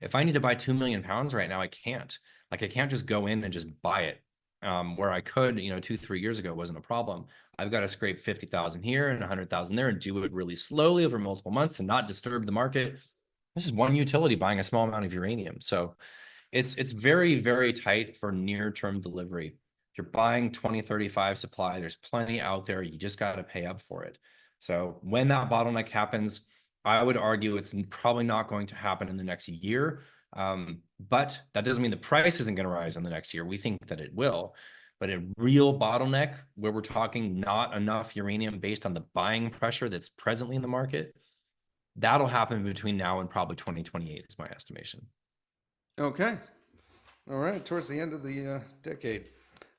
if I need to buy 2 million pounds right now, I can't. Like, I can't just go in and just buy it. Where I could, 2-3 years ago, wasn't a problem. I've got to scrape 50,000 here and 100,000 there and do it really slowly over multiple months and not disturb the market. This is one utility buying a small amount of uranium. So it's very tight for near-term delivery. If you're buying 2035 supply, there's plenty out there. You just got to pay up for it. So when that bottleneck happens, I would argue it's probably not going to happen in the next year. But that doesn't mean the price isn't going to rise in the next year. We think that it will. But a real bottleneck where we're talking not enough uranium based on the buying pressure that's presently in the market, that'll happen between now and probably 2028 is my estimation.
Okay. All right. Towards the end of the decade.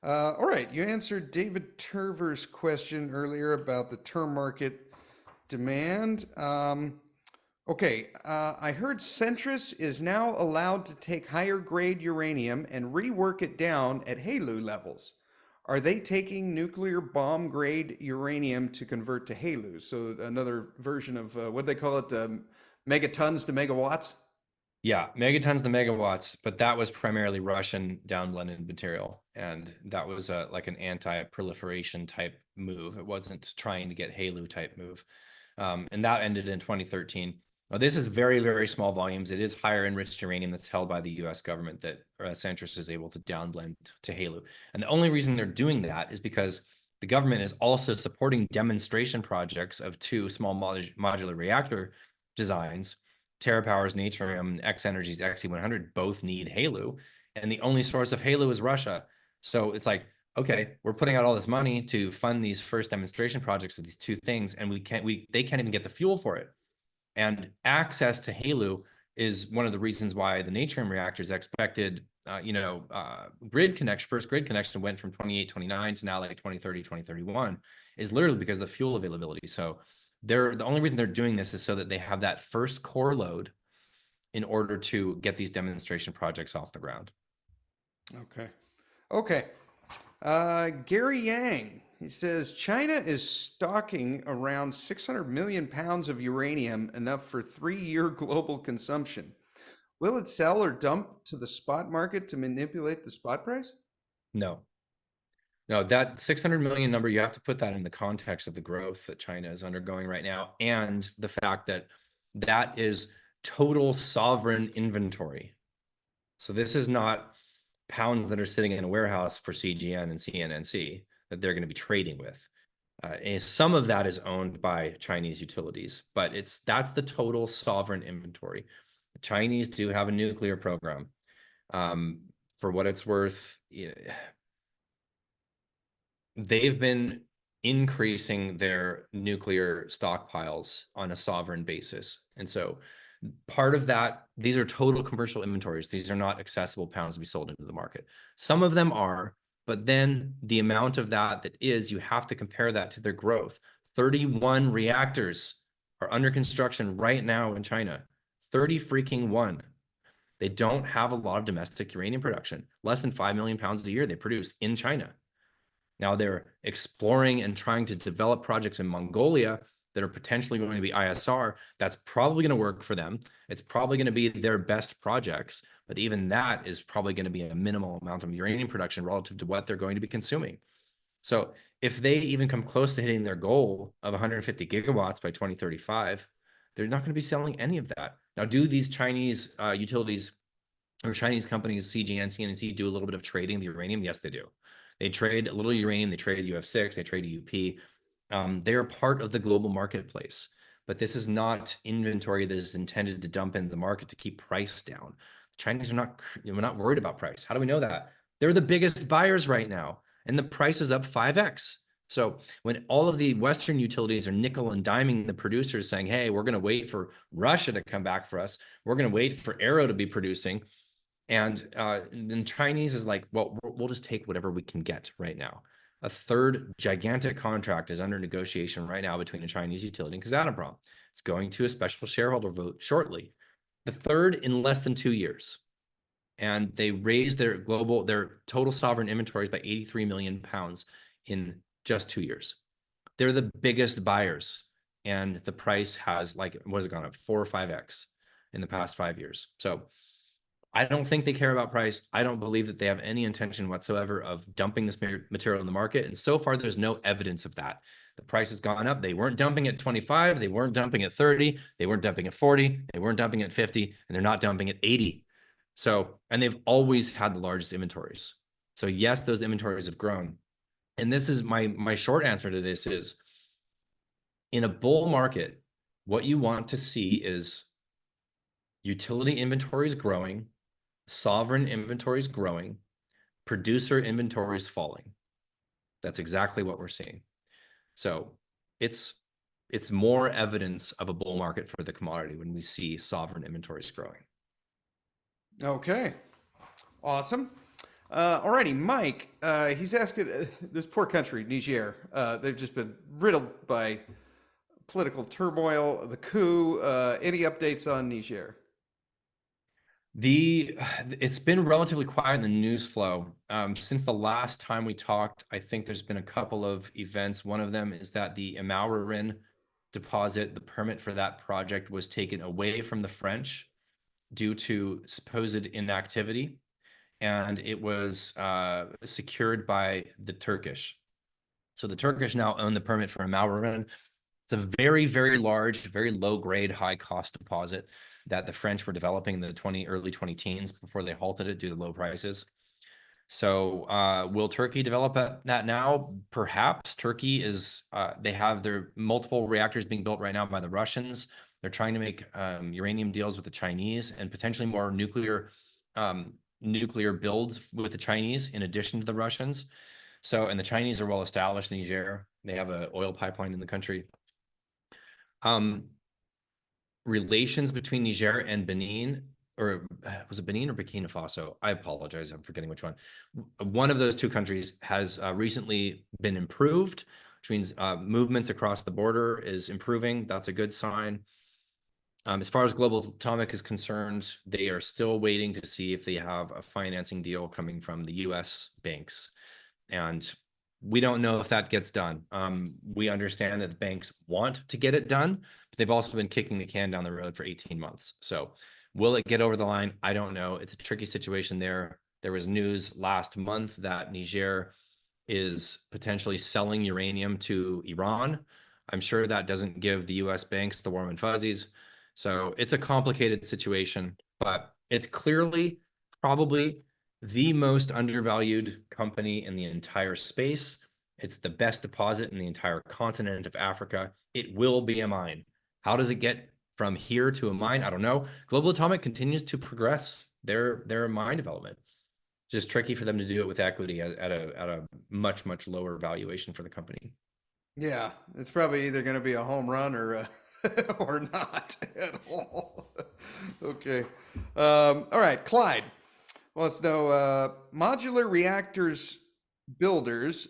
All right. You answered David Turver's question earlier about the term market demand. Okay. I heard Centrus is now allowed to take higher grade uranium and rework it down at HALEU levels. Are they taking nuclear bomb grade uranium to convert to HALEU? So another version of what they call it, megatons to megawatts?
Yeah, megatons to megawatts, but that was primarily Russian downblended material. And that was like an anti-proliferation type move. It wasn't trying to get HALEU type move. And that ended in 2013. Now, this is very small volumes. It is higher enriched uranium that's held by the US government that Centrus is able to downblend to HALEU. And the only reason they're doing that is because the government is also supporting demonstration projects of 2 small modular reactor designs. TerraPower's Natrium and X Energy's XE100 both need HALEU, and the only source of HALEU is Russia. So it's like, okay, we're putting out all this money to fund these first demonstration projects of these 2 things, and they can't even get the fuel for it. And access to HALEU is one of the reasons why the Natrium reactors expected, first grid connection went from 28, 29 to now like 2030, 2031, is literally because of the fuel availability. So the only reason they're doing this is so that they have that first core load in order to get these demonstration projects off the ground.
Okay. Gary Yang, he says China is stocking around 600 million pounds of uranium, enough for 3-year global consumption. Will it sell or dump to the spot market to manipulate the spot price?
No, that 600 million number, you have to put that in the context of the growth that China is undergoing right now and the fact that that is total sovereign inventory. So this is not pounds that are sitting in a warehouse for CGN and CNNC that they're going to be trading with. And some of that is owned by Chinese utilities, but that's the total sovereign inventory. The Chinese do have a nuclear program. For what it's worth, they've been increasing their nuclear stockpiles on a sovereign basis. And so part of that, these are total commercial inventories. These are not accessible pounds to be sold into the market. Some of them are, but then the amount of that is, you have to compare that to their growth. 31 reactors are under construction right now in China. 30 freaking one. They don't have a lot of domestic uranium production. Less than 5 million pounds a year they produce in China. Now they're exploring and trying to develop projects in Mongolia that are potentially going to be ISR. That's probably going to work for them. It's probably going to be their best projects, but even that is probably going to be a minimal amount of uranium production relative to what they're going to be consuming. So if they even come close to hitting their goal of 150 gigawatts by 2035, they're not going to be selling any of that. Now, do these Chinese utilities or Chinese companies, CGN, CNNC, do a little bit of trading the uranium? Yes, they do. They trade a little uranium, they trade UF6, they trade UP. They're part of the global marketplace, but this is not inventory that is intended to dump into the market to keep price down. The Chinese are not worried about price. How do we know that? They're the biggest buyers right now, and the price is up 5x. So when all of the Western utilities are nickel and diming the producers saying, hey, we're going to wait for Russia to come back for us, we're going to wait for Arrow to be producing, and then Chinese is like, well, we'll just take whatever we can get right now. A third gigantic contract is under negotiation right now between a Chinese utility and Kazatomprom. It's going to a special shareholder vote shortly. The third in less than 2 years. And they raised their total sovereign inventories by 83 million pounds in just 2 years. They're the biggest buyers. And the price has what has it gone up? 4 or 5x in the past 5 years. So I don't think they care about price. I don't believe that they have any intention whatsoever of dumping this material in the market. And so far, there's no evidence of that. The price has gone up. They weren't dumping at 25. They weren't dumping at 30. They weren't dumping at 40. They weren't dumping at 50. And they're not dumping at 80. So, and they've always had the largest inventories. So yes, those inventories have grown. And this is my short answer to this is, in a bull market, what you want to see is utility inventories growing, sovereign inventories growing, producer inventories falling. That's exactly what we're seeing. So it's more evidence of a bull market for the commodity when we see sovereign inventories growing.
Okay, awesome. Alrighty, Mike, he's asking, this poor country, Niger, they've just been riddled by political turmoil, the coup. Any updates on Niger?
It's been relatively quiet in the news flow. Since the last time we talked, I think there's been a couple of events. One of them is that the Amaurin deposit, the permit for that project, was taken away from the French due to supposed inactivity, and it was secured by the Turkish. So the Turkish now own the permit for Amaurin. It's a very, very large, very low grade, high cost deposit that the French were developing in the early 2010s before they halted it due to low prices. So will Turkey develop that now? Perhaps. Turkey is, they have their multiple reactors being built right now by the Russians. They're trying to make uranium deals with the Chinese and potentially more nuclear builds with the Chinese in addition to the Russians. So, and the Chinese are well established in Niger. They have an oil pipeline in the country. Relations between Niger and Benin, or was it Benin or Burkina Faso? I apologize, I'm forgetting which one. One of those two countries has recently been improved, which means movements across the border is improving. That's a good sign. As far as Global Atomic is concerned, they are still waiting to see if they have a financing deal coming from the US banks. And we don't know if that gets done. We understand that the banks want to get it done, but they've also been kicking the can down the road for 18 months. So will it get over the line? I don't know. It's a tricky situation there. There was news last month that Niger is potentially selling uranium to Iran. I'm sure that doesn't give the US banks the warm and fuzzies. So it's a complicated situation, but it's clearly probably the most undervalued company in the entire space. It's the best deposit in the entire continent of Africa. It will be a mine. How does it get from here to a mine? I don't know. Global Atomic continues to progress their mine development. Just tricky for them to do it with equity at a much, much lower valuation for the company.
Yeah, it's probably either going to be a home run or or not at all. Okay. All right, Clyde wants to know, modular reactors builders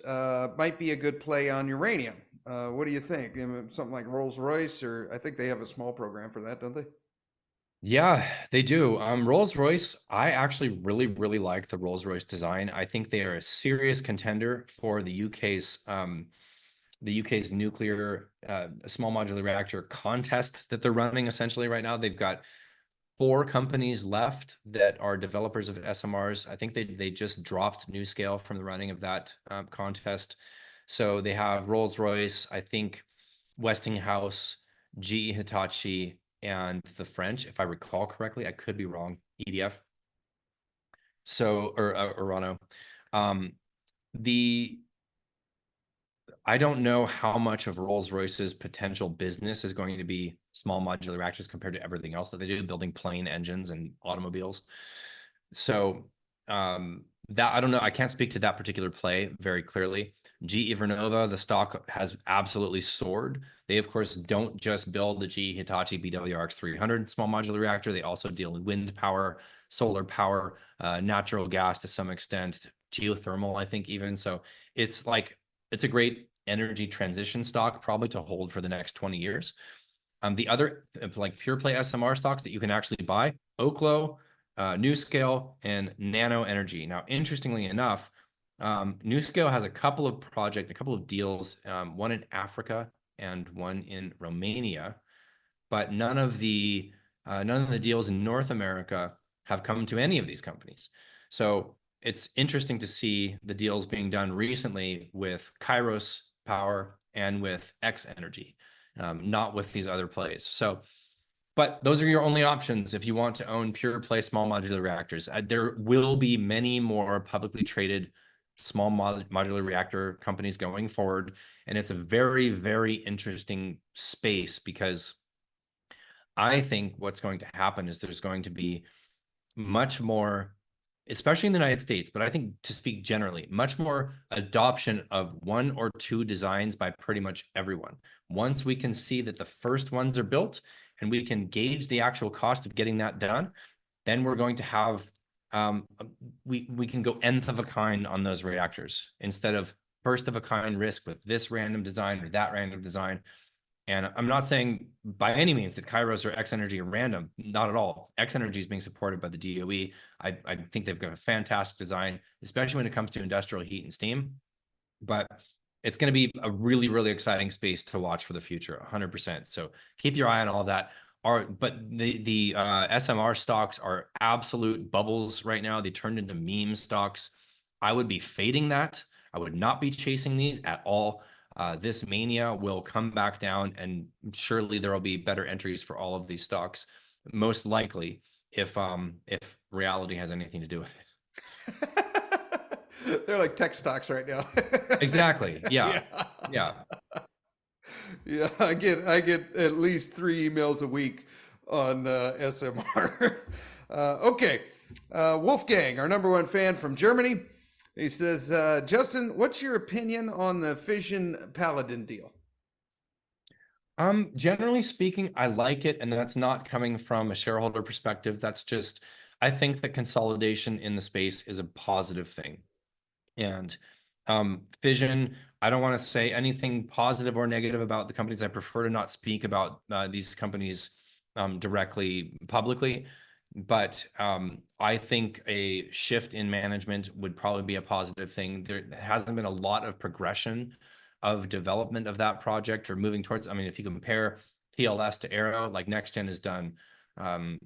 might be a good play on uranium. What do you think? Something like Rolls-Royce, or I think they have a small program for that, don't they?
Yeah, they do. Rolls-Royce, I actually really like the Rolls-Royce design. I think they are a serious contender for the UK's nuclear small modular reactor contest that they're running essentially right now. They've got 4 companies left that are developers of SMRs. I think they just dropped NuScale from the running of that contest. So they have Rolls-Royce, I think Westinghouse, GE Hitachi, and the French, if I recall correctly. I could be wrong. EDF. So or Orano. Um, the I don't know how much of Rolls-Royce's potential business is going to be small modular reactors compared to everything else that they do, building plane engines and automobiles. So that I don't know. I can't speak to that particular play very clearly. GE Vernova, the stock has absolutely soared. They, of course, don't just build the GE Hitachi BWRX-300 small modular reactor. They also deal in wind power, solar power, natural gas to some extent, geothermal, I think even. So it's like it's a great energy transition stock, probably to hold for the next 20 years. The other like pure play SMR stocks that you can actually buy, Oklo, NuScale, and Nano Energy. Now, interestingly enough, NuScale has a couple of deals, one in Africa and one in Romania, but none of the deals in North America have come to any of these companies. So it's interesting to see the deals being done recently with Kairos Power and with X Energy, not with these other plays. So, but those are your only options if you want to own pure play small modular reactors. There will be many more publicly traded small modular reactor companies going forward. And it's a very interesting space because I think what's going to happen is there's going to be much more, especially in the United States, but I think to speak generally, much more adoption of 1 or 2 designs by pretty much everyone. Once we can see that the first ones are built and we can gauge the actual cost of getting that done, then we're going to have, we can go nth of a kind on those reactors instead of first of a kind risk with this random design or that random design. And I'm not saying by any means that Kairos or X Energy are random, not at all. X Energy is being supported by the DOE. I think they've got a fantastic design, especially when it comes to industrial heat and steam. But it's going to be a really exciting space to watch for the future, 100%. So keep your eye on all of that. But the SMR stocks are absolute bubbles right now. They turned into meme stocks. I would be fading that. I would not be chasing these at all. This mania will come back down, and surely there will be better entries for all of these stocks, most likely, if reality has anything to do with
it. They're like tech stocks right now.
Exactly. Yeah.
Yeah.
Yeah.
Yeah, I get at least 3 emails a week on SMR. Okay, Wolfgang, our #1 fan from Germany, he says, Justin, what's your opinion on the Fission Paladin deal?
Generally speaking, I like it, and that's not coming from a shareholder perspective. That's just, I think that consolidation in the space is a positive thing. And Fission, I don't want to say anything positive or negative about the companies. I prefer to not speak about these companies directly publicly. But I think a shift in management would probably be a positive thing. There hasn't been a lot of progression of development of that project or moving towards. I mean, if you compare PLS to Aero, like NextGen has done um,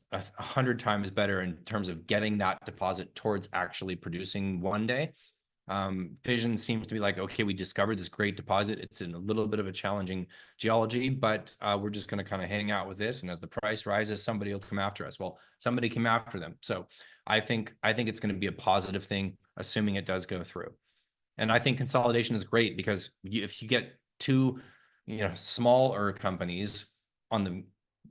100 times better in terms of getting that deposit towards actually producing one day. Fission seems to be like, okay, we discovered this great deposit. It's in a little bit of a challenging geology, but we're just going to kind of hang out with this. And as the price rises, somebody will come after us. Well, somebody came after them. So I think it's going to be a positive thing, assuming it does go through. And I think consolidation is great because if you get 2, smaller companies on the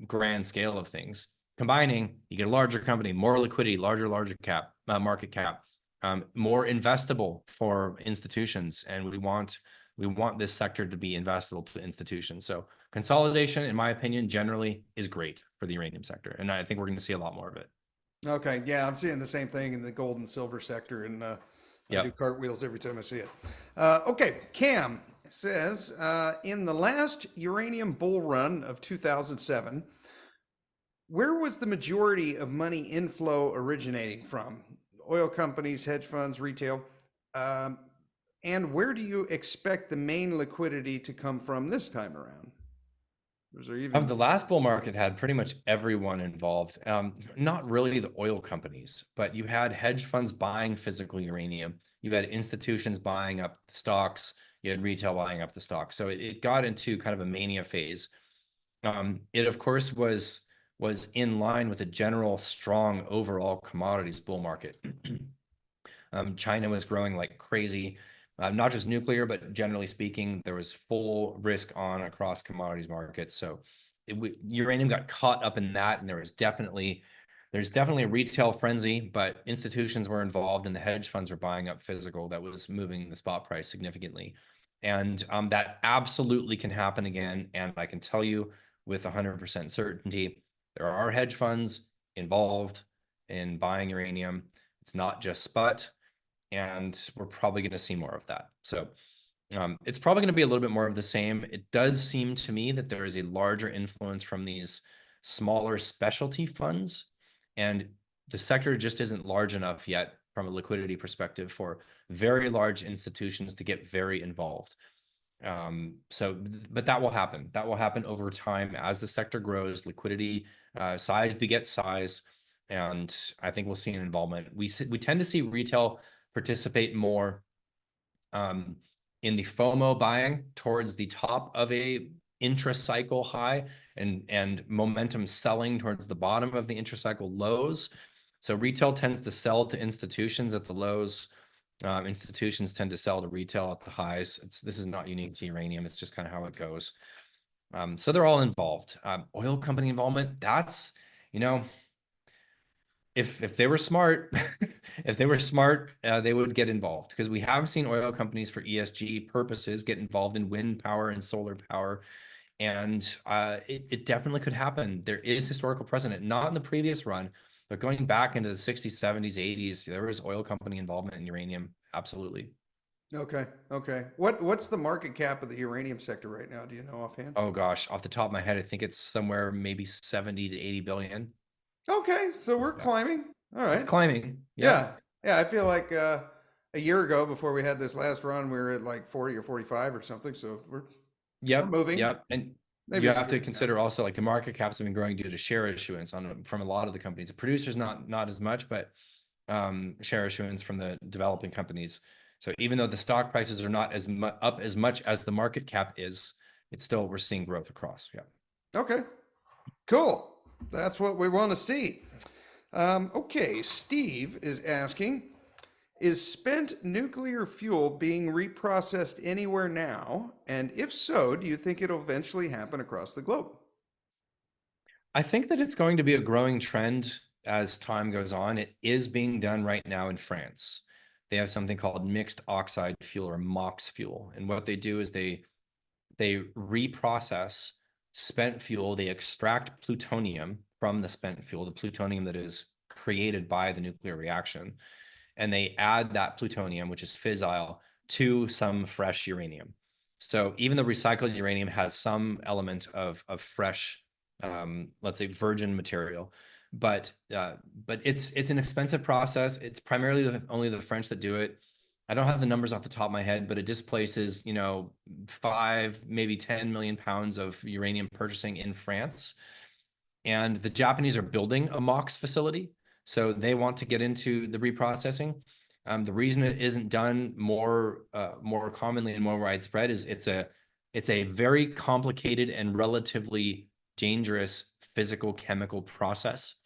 grand scale of things, combining, you get a larger company, more liquidity, larger market cap, more investable for institutions, and we want this sector to be investable to institutions. So consolidation, in my opinion, generally is great for the uranium sector, and I think we're going to see a lot more of it.
Okay, yeah, I'm seeing the same thing in the gold and silver sector, and I do
Yep.
cartwheels every time I see it. Okay, Cam, It says, in the last uranium bull run of 2007, where was the majority of money inflow originating from? Oil companies, hedge funds, retail. Um, and where do you expect the main liquidity to come from this time around? Was there even
The last bull market had pretty much everyone involved. Not really the oil companies, but you had hedge funds buying physical uranium. You had institutions buying up the stocks. You had retail buying up the stocks. So it got into kind of a mania phase. It of course was in line with a general strong overall commodities bull market. China was growing like crazy, not just nuclear, but generally speaking, there was full risk on across commodities markets. So uranium got caught up in that, and there's definitely a retail frenzy, but institutions were involved, and the hedge funds were buying up physical that was moving the spot price significantly. And that absolutely can happen again. And I can tell you with 100% certainty, there are hedge funds involved in buying uranium. It's not just spot, and we're probably going to see more of that. So it's probably going to be a little bit more of the same. It does seem to me that there is a larger influence from these smaller specialty funds, and the sector just isn't large enough yet from a liquidity perspective for very large institutions to get very involved. But that will happen. That will happen over time as the sector grows. Liquidity, size begets size, and I think we'll see an involvement. We tend to see retail participate more in the FOMO buying towards the top of a intra-cycle high, and momentum selling towards the bottom of the intra-cycle lows. So retail tends to sell to institutions at the lows. Institutions tend to sell to retail at the highs. This is not unique to uranium. It's just kind of how it goes. So they're all involved. Oil company involvement, that's, if they were smart, if they were smart, they would get involved, because we have seen oil companies for ESG purposes get involved in wind power and solar power. And it definitely could happen. There is historical precedent, not in the previous run, but going back into the 60s, 70s, 80s, there was oil company involvement in uranium. Absolutely.
okay? Okay. What's the market cap of the uranium sector right now? Do you know offhand?
Oh gosh, off the top of my head, I think it's somewhere maybe 70 to 80 billion.
Okay, so we're
Yeah.
climbing. All
It's
right.
climbing.
Yeah.
Yep.
Yeah, I feel like a year ago before we had this last run, we were at like 40 or 45 or something. So we're
Yep.
moving.
Yep. And
Maybe
you
it's a
have
good
to
thing now.
consider also like the market caps have been growing due to share issuance from a lot of the companies. The producers not as much, but share issuance from the developing companies. So even though the stock prices are not up as much as the market cap is, it's still, we're seeing growth across. Yeah.
Okay, cool. That's what we want to see. Okay, Steve is asking, is spent nuclear fuel being reprocessed anywhere now? And if so, do you think it'll eventually happen across the globe?
I think that it's going to be a growing trend as time goes on. It is being done right now in France. They have something called mixed oxide fuel, or MOX fuel. And what they do is they reprocess spent fuel. They extract plutonium from the spent fuel, the plutonium that is created by the nuclear reaction, and they add that plutonium, which is fissile, to some fresh uranium. So even the recycled uranium has some element of fresh, let's say virgin material, but it's an expensive process. It's primarily only the French that do it. I don't have the numbers off the top of my head, but it displaces, 5, maybe 10 million pounds of uranium purchasing in France. And the Japanese are building a MOX facility, so they want to get into the reprocessing. The reason it isn't done more commonly and more widespread is it's a very complicated and relatively dangerous physical chemical process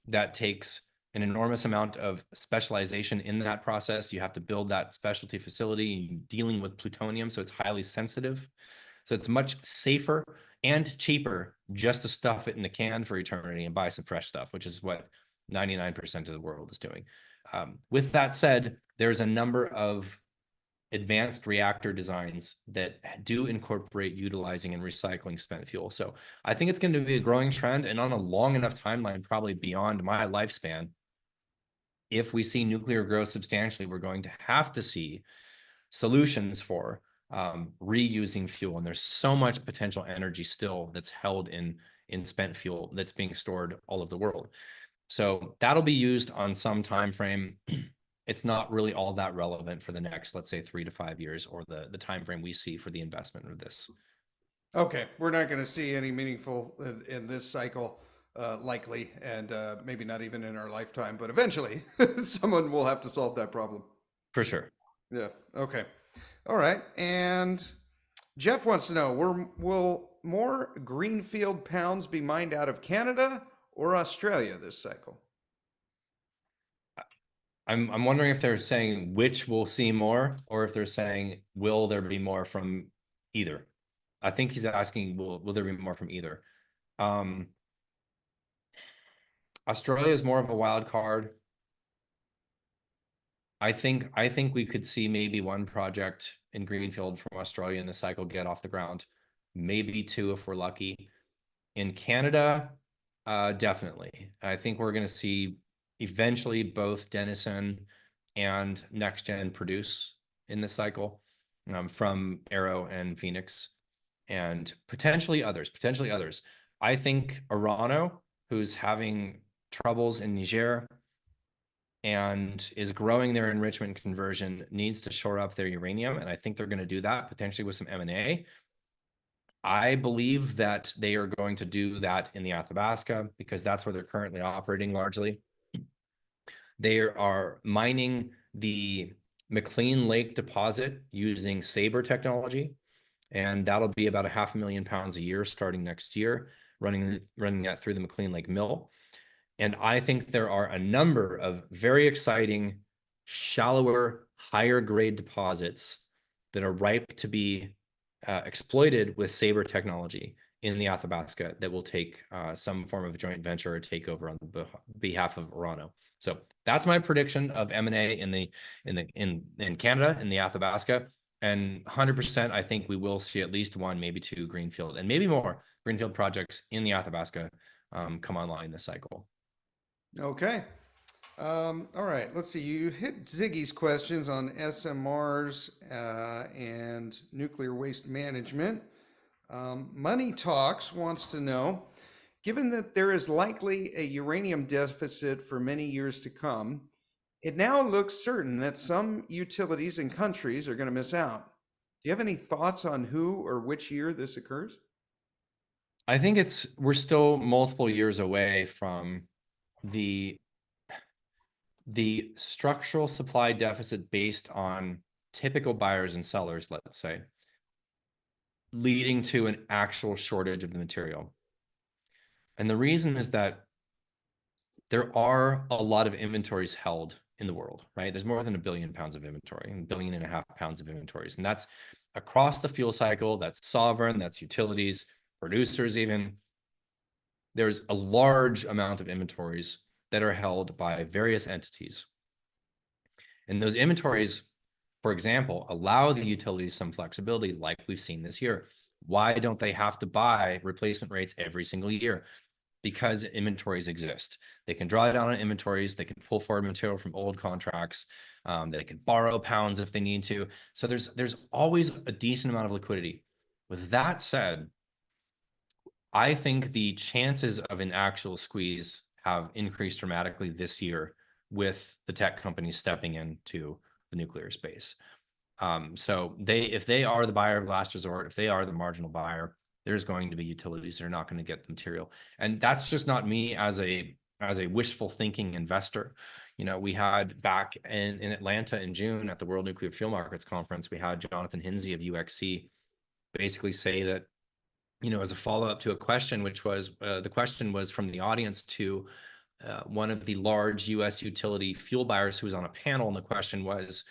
that takes an enormous amount of specialization in that process. You have to build that specialty facility dealing with plutonium, so it's highly sensitive. So it's much safer and cheaper just to stuff it in a can for eternity and buy some fresh stuff, which is what 99% of the world is doing. With that said, there's a number of advanced reactor designs that do incorporate utilizing and recycling spent fuel. So I think it's going to be a growing trend, and on a long enough timeline, probably beyond my lifespan, if we see nuclear grow substantially, we're going to have to see solutions for reusing fuel. And there's so much potential energy still that's held in spent fuel that's being stored all over the world. So that'll be used on some time frame. It's not really all that relevant for the next, let's say, 3 to 5 years, or the time frame we see for the investment of this.
Okay, we're not going to see any meaningful in this cycle, likely, and maybe not even in our lifetime, but eventually someone will have to solve that problem.
For sure.
Yeah. Okay. All right. And Jeff wants to know, will more greenfield pounds be mined out of Canada or Australia this cycle?
I'm wondering if they're saying which we'll see more, or if they're saying will there be more from either. I think he's asking will there be more from either. Um, Australia is more of a wild card. I think we could see maybe one project in greenfield from Australia in the cycle get off the ground, maybe two if we're lucky. In Canada, definitely. I think we're going to see eventually both Denison and NextGen produce in this cycle, from Arrow and Phoenix, and potentially others. Potentially others. I think Orano, who's having troubles in Niger and is growing their enrichment conversion, needs to shore up their uranium, and I think they're going to do that potentially with some M&A. I believe that they are going to do that in the Athabasca because that's where they're currently operating largely. They are mining the McLean Lake deposit using Sabre technology, and that'll be about 500,000 pounds a year starting next year, running that through the McLean Lake mill. And I think there are a number of very exciting, shallower, higher grade deposits that are ripe to be exploited with Sabre technology in the Athabasca that will take some form of joint venture or takeover on behalf of Orano. So that's my prediction of M&A in Canada, in the Athabasca. And 100%, I think we will see at least one, maybe two greenfield, and maybe more greenfield projects in the Athabasca come online this cycle.
Okay. All right. Let's see. You hit Ziggy's questions on SMRs and nuclear waste management. Money Talks wants to know, given that there is likely a uranium deficit for many years to come, it now looks certain that some utilities and countries are going to miss out. Do you have any thoughts on who or which year this occurs?
I think we're still multiple years away from the structural supply deficit based on typical buyers and sellers, let's say, leading to an actual shortage of the material. And the reason is that there are a lot of inventories held in the world, right? There's more than 1 billion pounds of inventory, 1.5 billion pounds of inventories. And that's across the fuel cycle, that's sovereign, that's utilities, producers even. There's a large amount of inventories that are held by various entities. And those inventories, for example, allow the utilities some flexibility like we've seen this year. Why don't they have to buy replacement rates every single year? Because inventories exist. They can draw down on inventories. They can pull forward material from old contracts. They can borrow pounds if they need to. So there's always a decent amount of liquidity. With that said, I think the chances of an actual squeeze have increased dramatically this year with the tech companies stepping into the nuclear space. So if they are the buyer of last resort, if they are the marginal buyer, there's going to be utilities that are not going to get the material. And that's just not me as a wishful thinking investor. We had back in Atlanta in June at the World Nuclear Fuel Markets Conference, we had Jonathan Hinsey of UXC basically say that, as a follow-up to a question, which was the question was from the audience to one of the large US utility fuel buyers who was on a panel. And the question was,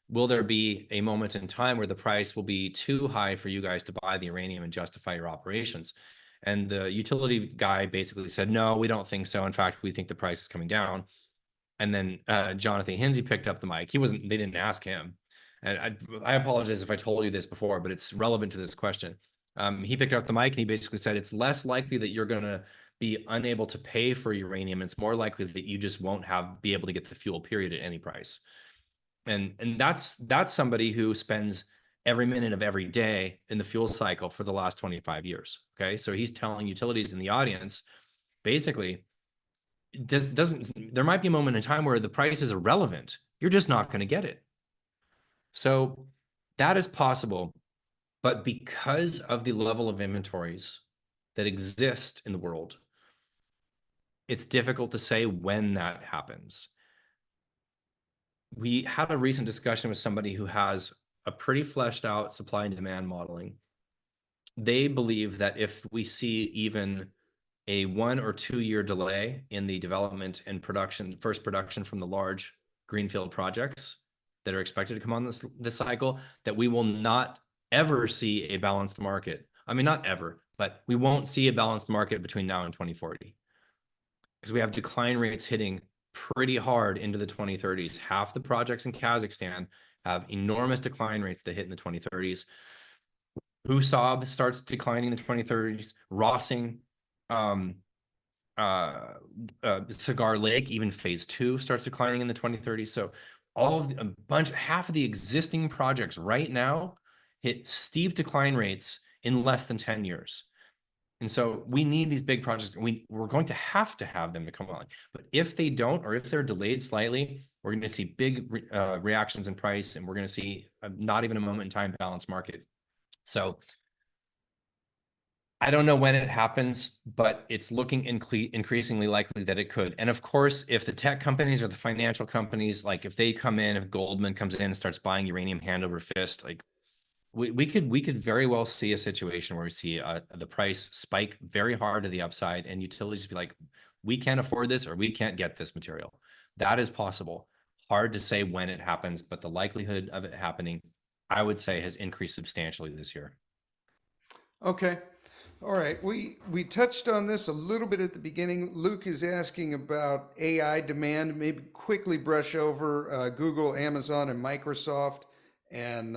will there be a moment in time where the price will be too high for you guys to buy the uranium and justify your operations? And the utility guy basically said, no, we don't think so. In fact, we think the price is coming down. And then Jonathan Hinsey picked up the mic. They didn't ask him. And I apologize if I told you this before, but it's relevant to this question. He picked up the mic and he basically said, it's less likely that you're going to be unable to pay for uranium. It's more likely that you just won't be able to get the fuel, period, at any price. And that's somebody who spends every minute of every day in the fuel cycle for the last 25 years. Okay. So he's telling utilities in the audience, basically, there might be a moment in time where the price is irrelevant. You're just not going to get it. So that is possible. But because of the level of inventories that exist in the world, it's difficult to say when that happens. We had a recent discussion with somebody who has a pretty fleshed out supply and demand modeling. They believe that if we see even a 1 or 2 year delay in the development and first production from the large greenfield projects that are expected to come on this cycle, that we will not ever see a balanced market. I mean, not ever, but we won't see a balanced market between now and 2040, because we have decline rates hitting pretty hard into the 2030s. Half the projects in Kazakhstan have enormous decline rates that hit in the 2030s. Husab starts declining in the 2030s. Rossing, Cigar Lake, even phase 2 starts declining in the 2030s. So half of the existing projects right now hit steep decline rates in less than 10 years. And so we need these big projects. We're going to have them to come on. But if they don't, or if they're delayed slightly, we're going to see big reactions in price, and we're going to see not even a moment in time balanced market. So I don't know when it happens, but it's looking increasingly likely that it could. And of course, if the tech companies or the financial companies, like if they come in, if Goldman comes in and starts buying uranium hand over fist, like we could very well see a situation where we see the price spike very hard to the upside, and utilities be like, we can't afford this, or we can't get this material. That is possible. Hard to say when it happens, but the likelihood of it happening, I would say, has increased substantially this year.
Okay. All right. We touched on this a little bit at the beginning. Luke is asking about AI demand. Maybe quickly brush over Google, Amazon, and Microsoft. And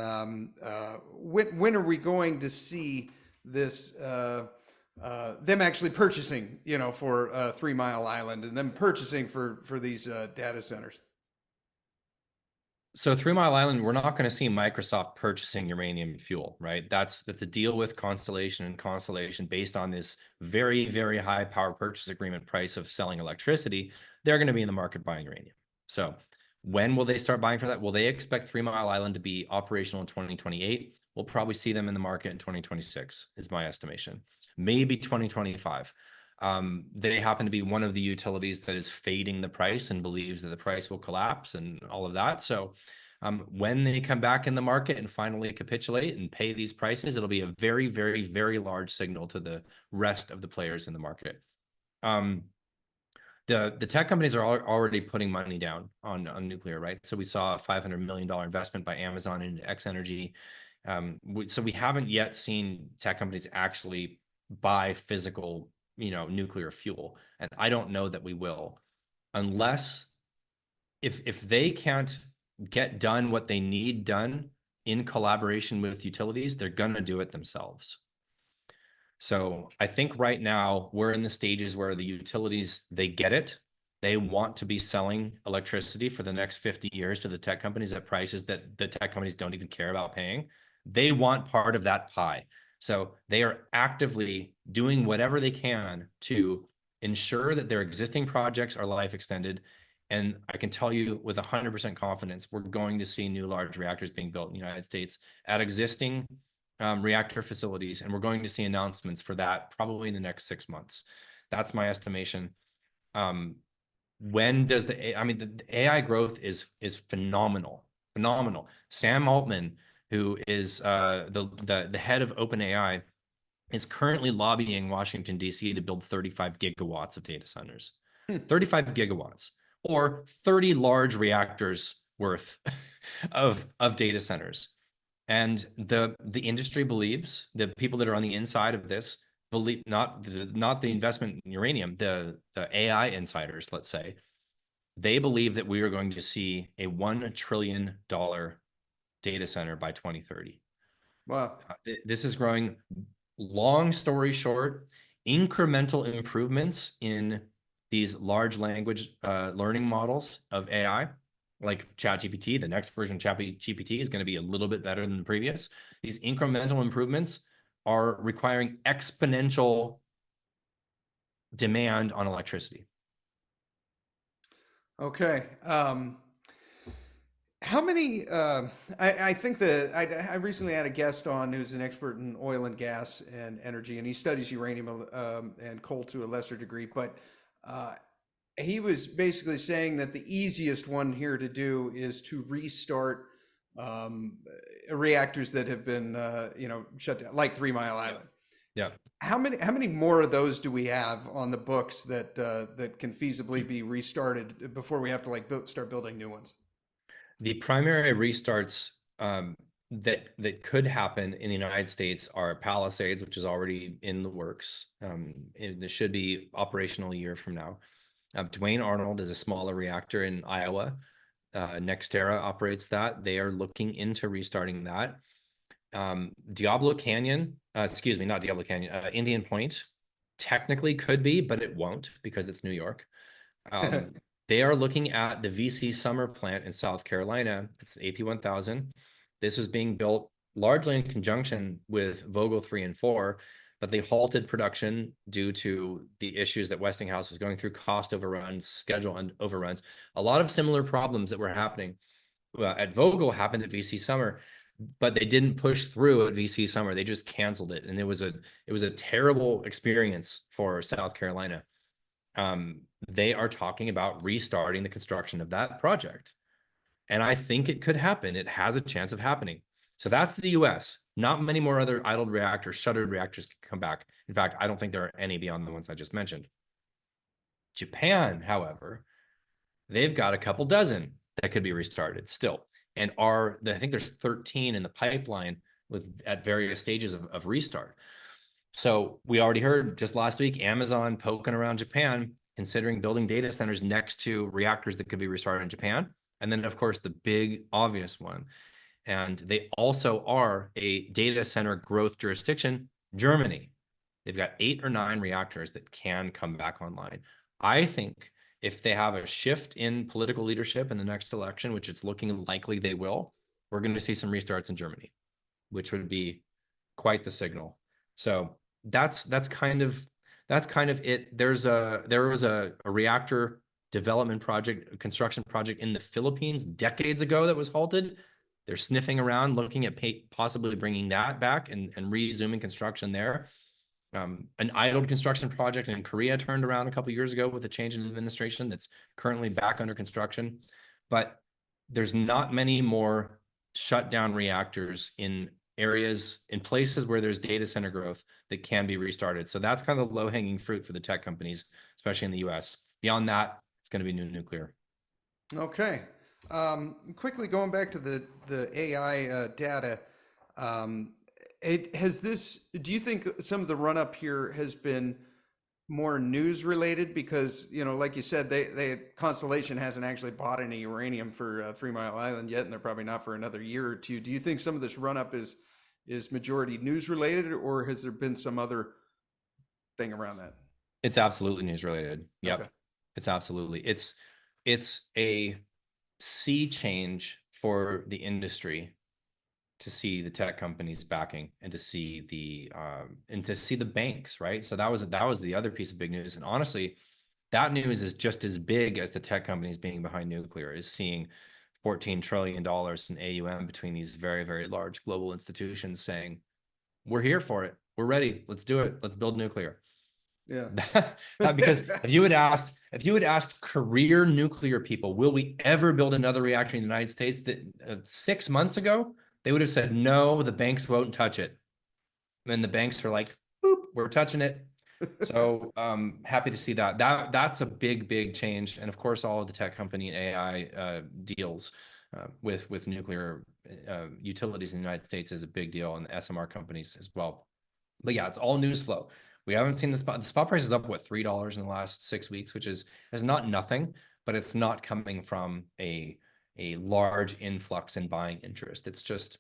when are we going to see this, them actually purchasing, for 3 Mile Island, and them purchasing for these data centers?
So 3 Mile Island, we're not going to see Microsoft purchasing uranium fuel, right? That's a deal with Constellation, and Constellation, based on this very, very high power purchase agreement price of selling electricity, they're going to be in the market buying uranium. So when will they start buying for that? Well, they expect 3 Mile Island to be operational in 2028. We'll probably see them in the market in 2026, is my estimation. Maybe 2025. They happen to be one of the utilities that is fading the price and believes that the price will collapse and all of that. So when they come back in the market and finally capitulate and pay these prices, it'll be a very, very, very large signal to the rest of the players in the market. The tech companies are already putting money down on nuclear, right? So we saw a $500 million investment by Amazon into X Energy. So we haven't yet seen tech companies actually buy physical nuclear fuel. And I don't know that we will, unless if they can't get done what they need done in collaboration with utilities, they're going to do it themselves. So I think right now we're in the stages where the utilities, they get it. They want to be selling electricity for the next 50 years to the tech companies at prices that the tech companies don't even care about paying. They want part of that pie. So they are actively doing whatever they can to ensure that their existing projects are life extended. And I can tell you with 100% confidence, we're going to see new large reactors being built in the United States at existing reactor facilities. And we're going to see announcements for that probably in the next 6 months. That's my estimation. When does the AI growth is phenomenal. Sam Altman, who is the head of OpenAI, is currently lobbying Washington, D.C. to build 35 gigawatts of data centers. 35 gigawatts, or 30 large reactors worth of data centers. And the industry believes, the people that are on the inside of this believe, not the investment in uranium, the AI insiders, let's say, they believe that we are going to see a $1 trillion data center by 2030.
Wow.
This is growing. Long story short, incremental improvements in these large language learning models of AI like ChatGPT, the next version of ChatGPT is going to be a little bit better than the previous. These incremental improvements are requiring exponential demand on electricity.
Okay. How many? I think that I recently had a guest on who's an expert in oil and gas and energy, and he studies uranium and coal to a lesser degree. But uh, he was basically saying that the easiest one here to do is to restart um, reactors that have been, shut down, like 3 Mile
Yeah.
Island.
Yeah.
How many more of those do we have on the books that can feasibly be restarted before we have to start building new ones?
The primary restarts that could happen in the United States are Palisades, which is already in the works. It should be operational a year from now. Duane Arnold is a smaller reactor in Iowa. Nextera operates that. They are looking into restarting that. Diablo Canyon, excuse me, not Diablo Canyon, Indian Point technically could be, but it won't because it's New York. They are looking at the VC Summer plant in South Carolina. It's the AP1000. This is being built largely in conjunction with Vogtle 3 and 4, but they halted production due to the issues that Westinghouse is going through, cost overruns, schedule overruns. A lot of similar problems that were happening at Vogtle happened at VC Summer, but they didn't push through at VC Summer. They just canceled it, and it was a terrible experience for South Carolina. They are talking about restarting the construction of that project. And I think it could happen. It has a chance of happening. So that's the US. Not many more other idled reactors, shuttered reactors can come back. In fact, I don't think there are any beyond the ones I just mentioned. Japan, however, they've got a couple dozen that could be restarted still. And I think there's 13 in the pipeline at various stages of restart. So we already heard just last week, Amazon poking around Japan, considering building data centers next to reactors that could be restarted in Japan. And then, of course, the big obvious one. And they also are a data center growth jurisdiction, Germany. They've got 8 or 9 reactors that can come back online. I think if they have a shift in political leadership in the next election, which it's looking likely they will, we're going to see some restarts in Germany, which would be quite the signal. So that's kind of it. There was a reactor development project, construction project in the Philippines decades ago that was halted. They're sniffing around, looking at possibly bringing that back and resuming construction there. An idled construction project in Korea turned around a couple of years ago with a change in administration that's currently back under construction. But there's not many more shut down reactors in places where there's data center growth that can be restarted. So that's kind of the low-hanging fruit for the tech companies, especially in the US. Beyond that, it's going to be new nuclear.
Okay. Quickly going back to the AI data, um, do you think some of the run up here has been more news related? Because, like you said, Constellation hasn't actually bought any uranium for 3 Mile Island yet, and they're probably not for another year or two. Do you think some of this run up is majority news related, or has there been some other thing around that?
It's absolutely news related. Yep.
Okay.
It's absolutely. It's a sea change for the industry to see the tech companies backing and to see the banks, right? So that was the other piece of big news. And honestly, that news is just as big as the tech companies being behind nuclear, is seeing $14 trillion in AUM between these very, very large global institutions saying, we're here for it. We're ready. Let's do it. Let's build nuclear.
Yeah.
Because if you had asked career nuclear people, will we ever build another reactor in the United States, that 6 months ago, they would have said, no, the banks won't touch it. And the banks are like, boop, we're touching it. So happy to see that. That's a big, big change. And of course, all of the tech company and AI deals with nuclear utilities in the United States is a big deal, and the SMR companies as well. But yeah, it's all news flow. We haven't seen the spot price is up, what, $3 in the last 6 weeks, which is not nothing, but it's not coming from a large influx in buying interest. It's just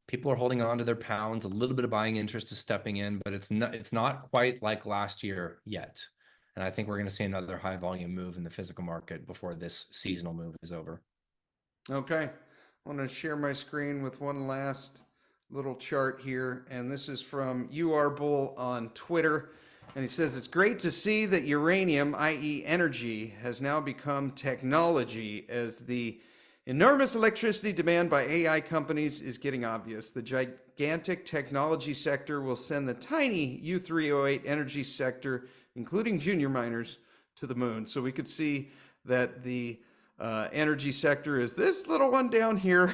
people are holding on to their pounds, a little bit of buying interest is stepping in, but it's not quite like last year yet. And I think we're going to see another high volume move in the physical market before this seasonal move is over.
Okay. I want to share my screen with one last little chart here. And this is from URBull on Twitter. And he says, it's great to see that uranium, i.e., energy, has now become technology as the enormous electricity demand by AI companies is getting obvious. The gigantic technology sector will send the tiny U308 energy sector, including junior miners, to the moon. So we could see that the energy sector is this little one down here.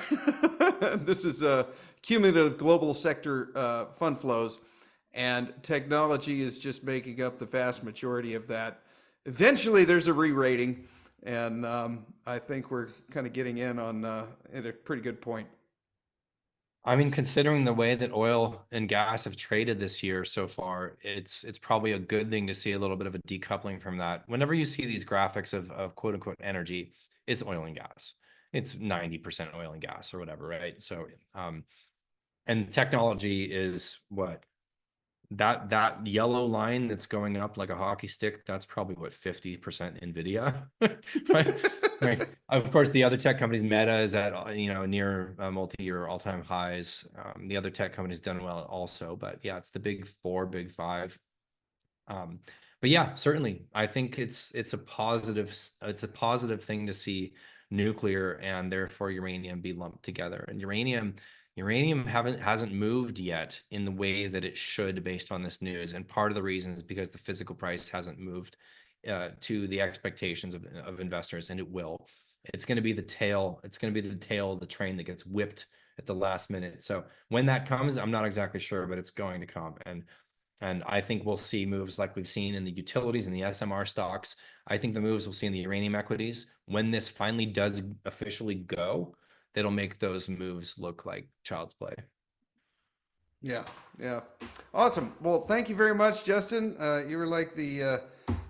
This is a cumulative global sector fund flows, and technology is just making up the vast majority of that. Eventually, there's a re-rating, and I think we're kind of getting in on at a pretty good point.
I mean, considering the way that oil and gas have traded this year so far, it's probably a good thing to see a little bit of a decoupling from that. Whenever you see these graphics of quote unquote energy, it's oil and gas. It's 90% oil and gas or whatever, right? So, and technology is what? That yellow line that's going up like a hockey stick, that's probably what, 50% Nvidia, right? Right. Of course, the other tech companies, Meta is at near multi-year all-time highs. The other tech companies done well also, but yeah, it's the big four, big five. But yeah, certainly, I think it's a positive thing to see nuclear and therefore uranium be lumped together. And uranium hasn't moved yet in the way that it should based on this news. And part of the reason is because the physical price hasn't moved to the expectations of investors, and it will. It's going to be the tail. It's going to be the tail of the train that gets whipped at the last minute. So when that comes, I'm not exactly sure, but it's going to come. And I think we'll see moves like we've seen in the utilities and the SMR stocks. I think the moves we'll see in the uranium equities, when this finally does officially go, that'll make those moves look like child's play.
Yeah, yeah. Awesome. Well, thank you very much, Justin. You were like the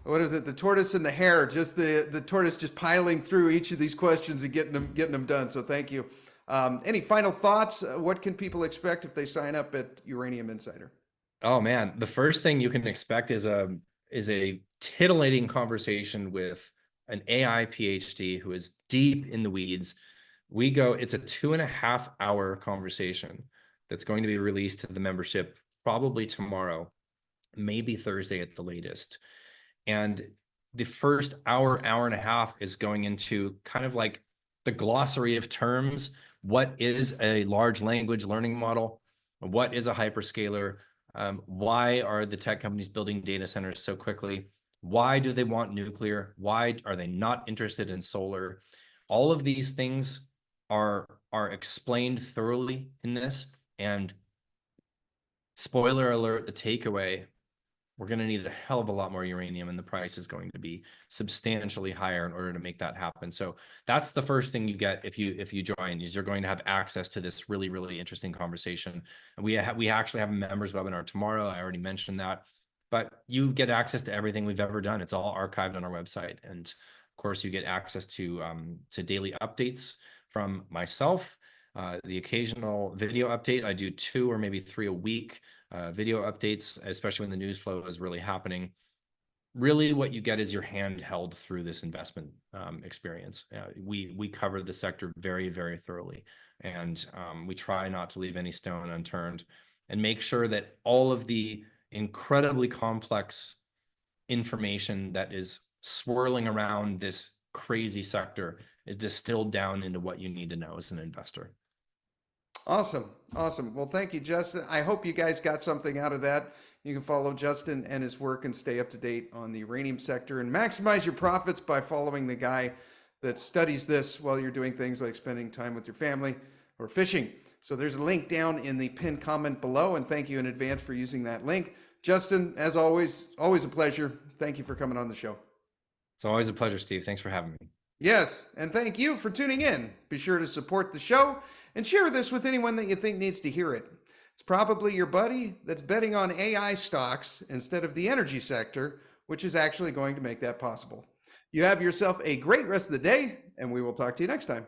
what is it? The tortoise and the hare. Just the tortoise just piling through each of these questions and getting them done. So thank you. Any final thoughts? What can people expect if they sign up at Uranium Insider?
Oh man, the first thing you can expect is a titillating conversation with an AI PhD who is deep in the weeds. It's a 2.5 hour conversation that's going to be released to the membership probably tomorrow, maybe Thursday at the latest. And the first hour and a half is going into kind of like the glossary of terms. What is a large language learning model? What is a hyperscaler? Why are the tech companies building data centers so quickly? Why do they want nuclear? Why are they not interested in solar? All of these things are explained thoroughly in this. And spoiler alert, the takeaway, we're going to need a hell of a lot more uranium, and the price is going to be substantially higher in order to make that happen. So that's the first thing you get if you join, is you're going to have access to this really, really interesting conversation. And we actually have a members webinar tomorrow. I already mentioned that, but you get access to everything we've ever done. It's all archived on our website. And of course, you get access to daily updates from myself, the occasional video update. I do 2 or maybe 3 a week. Video updates, especially when the news flow is really happening. Really what you get is your hand held through this investment experience. We cover the sector very, very thoroughly. And we try not to leave any stone unturned and make sure that all of the incredibly complex information that is swirling around this crazy sector is distilled down into what you need to know as an investor.
Awesome. Awesome. Well, thank you, Justin. I hope you guys got something out of that. You can follow Justin and his work and stay up to date on the uranium sector and maximize your profits by following the guy that studies this while you're doing things like spending time with your family or fishing. So there's a link down in the pinned comment below, and thank you in advance for using that link. Justin, as always a pleasure. Thank you for coming on the show.
It's always a pleasure, Steve. Thanks for having me.
Yes, and thank you for tuning in. Be sure to support the show and share this with anyone that you think needs to hear it. It's probably your buddy that's betting on AI stocks instead of the energy sector, which is actually going to make that possible. You have yourself a great rest of the day, and we will talk to you next time.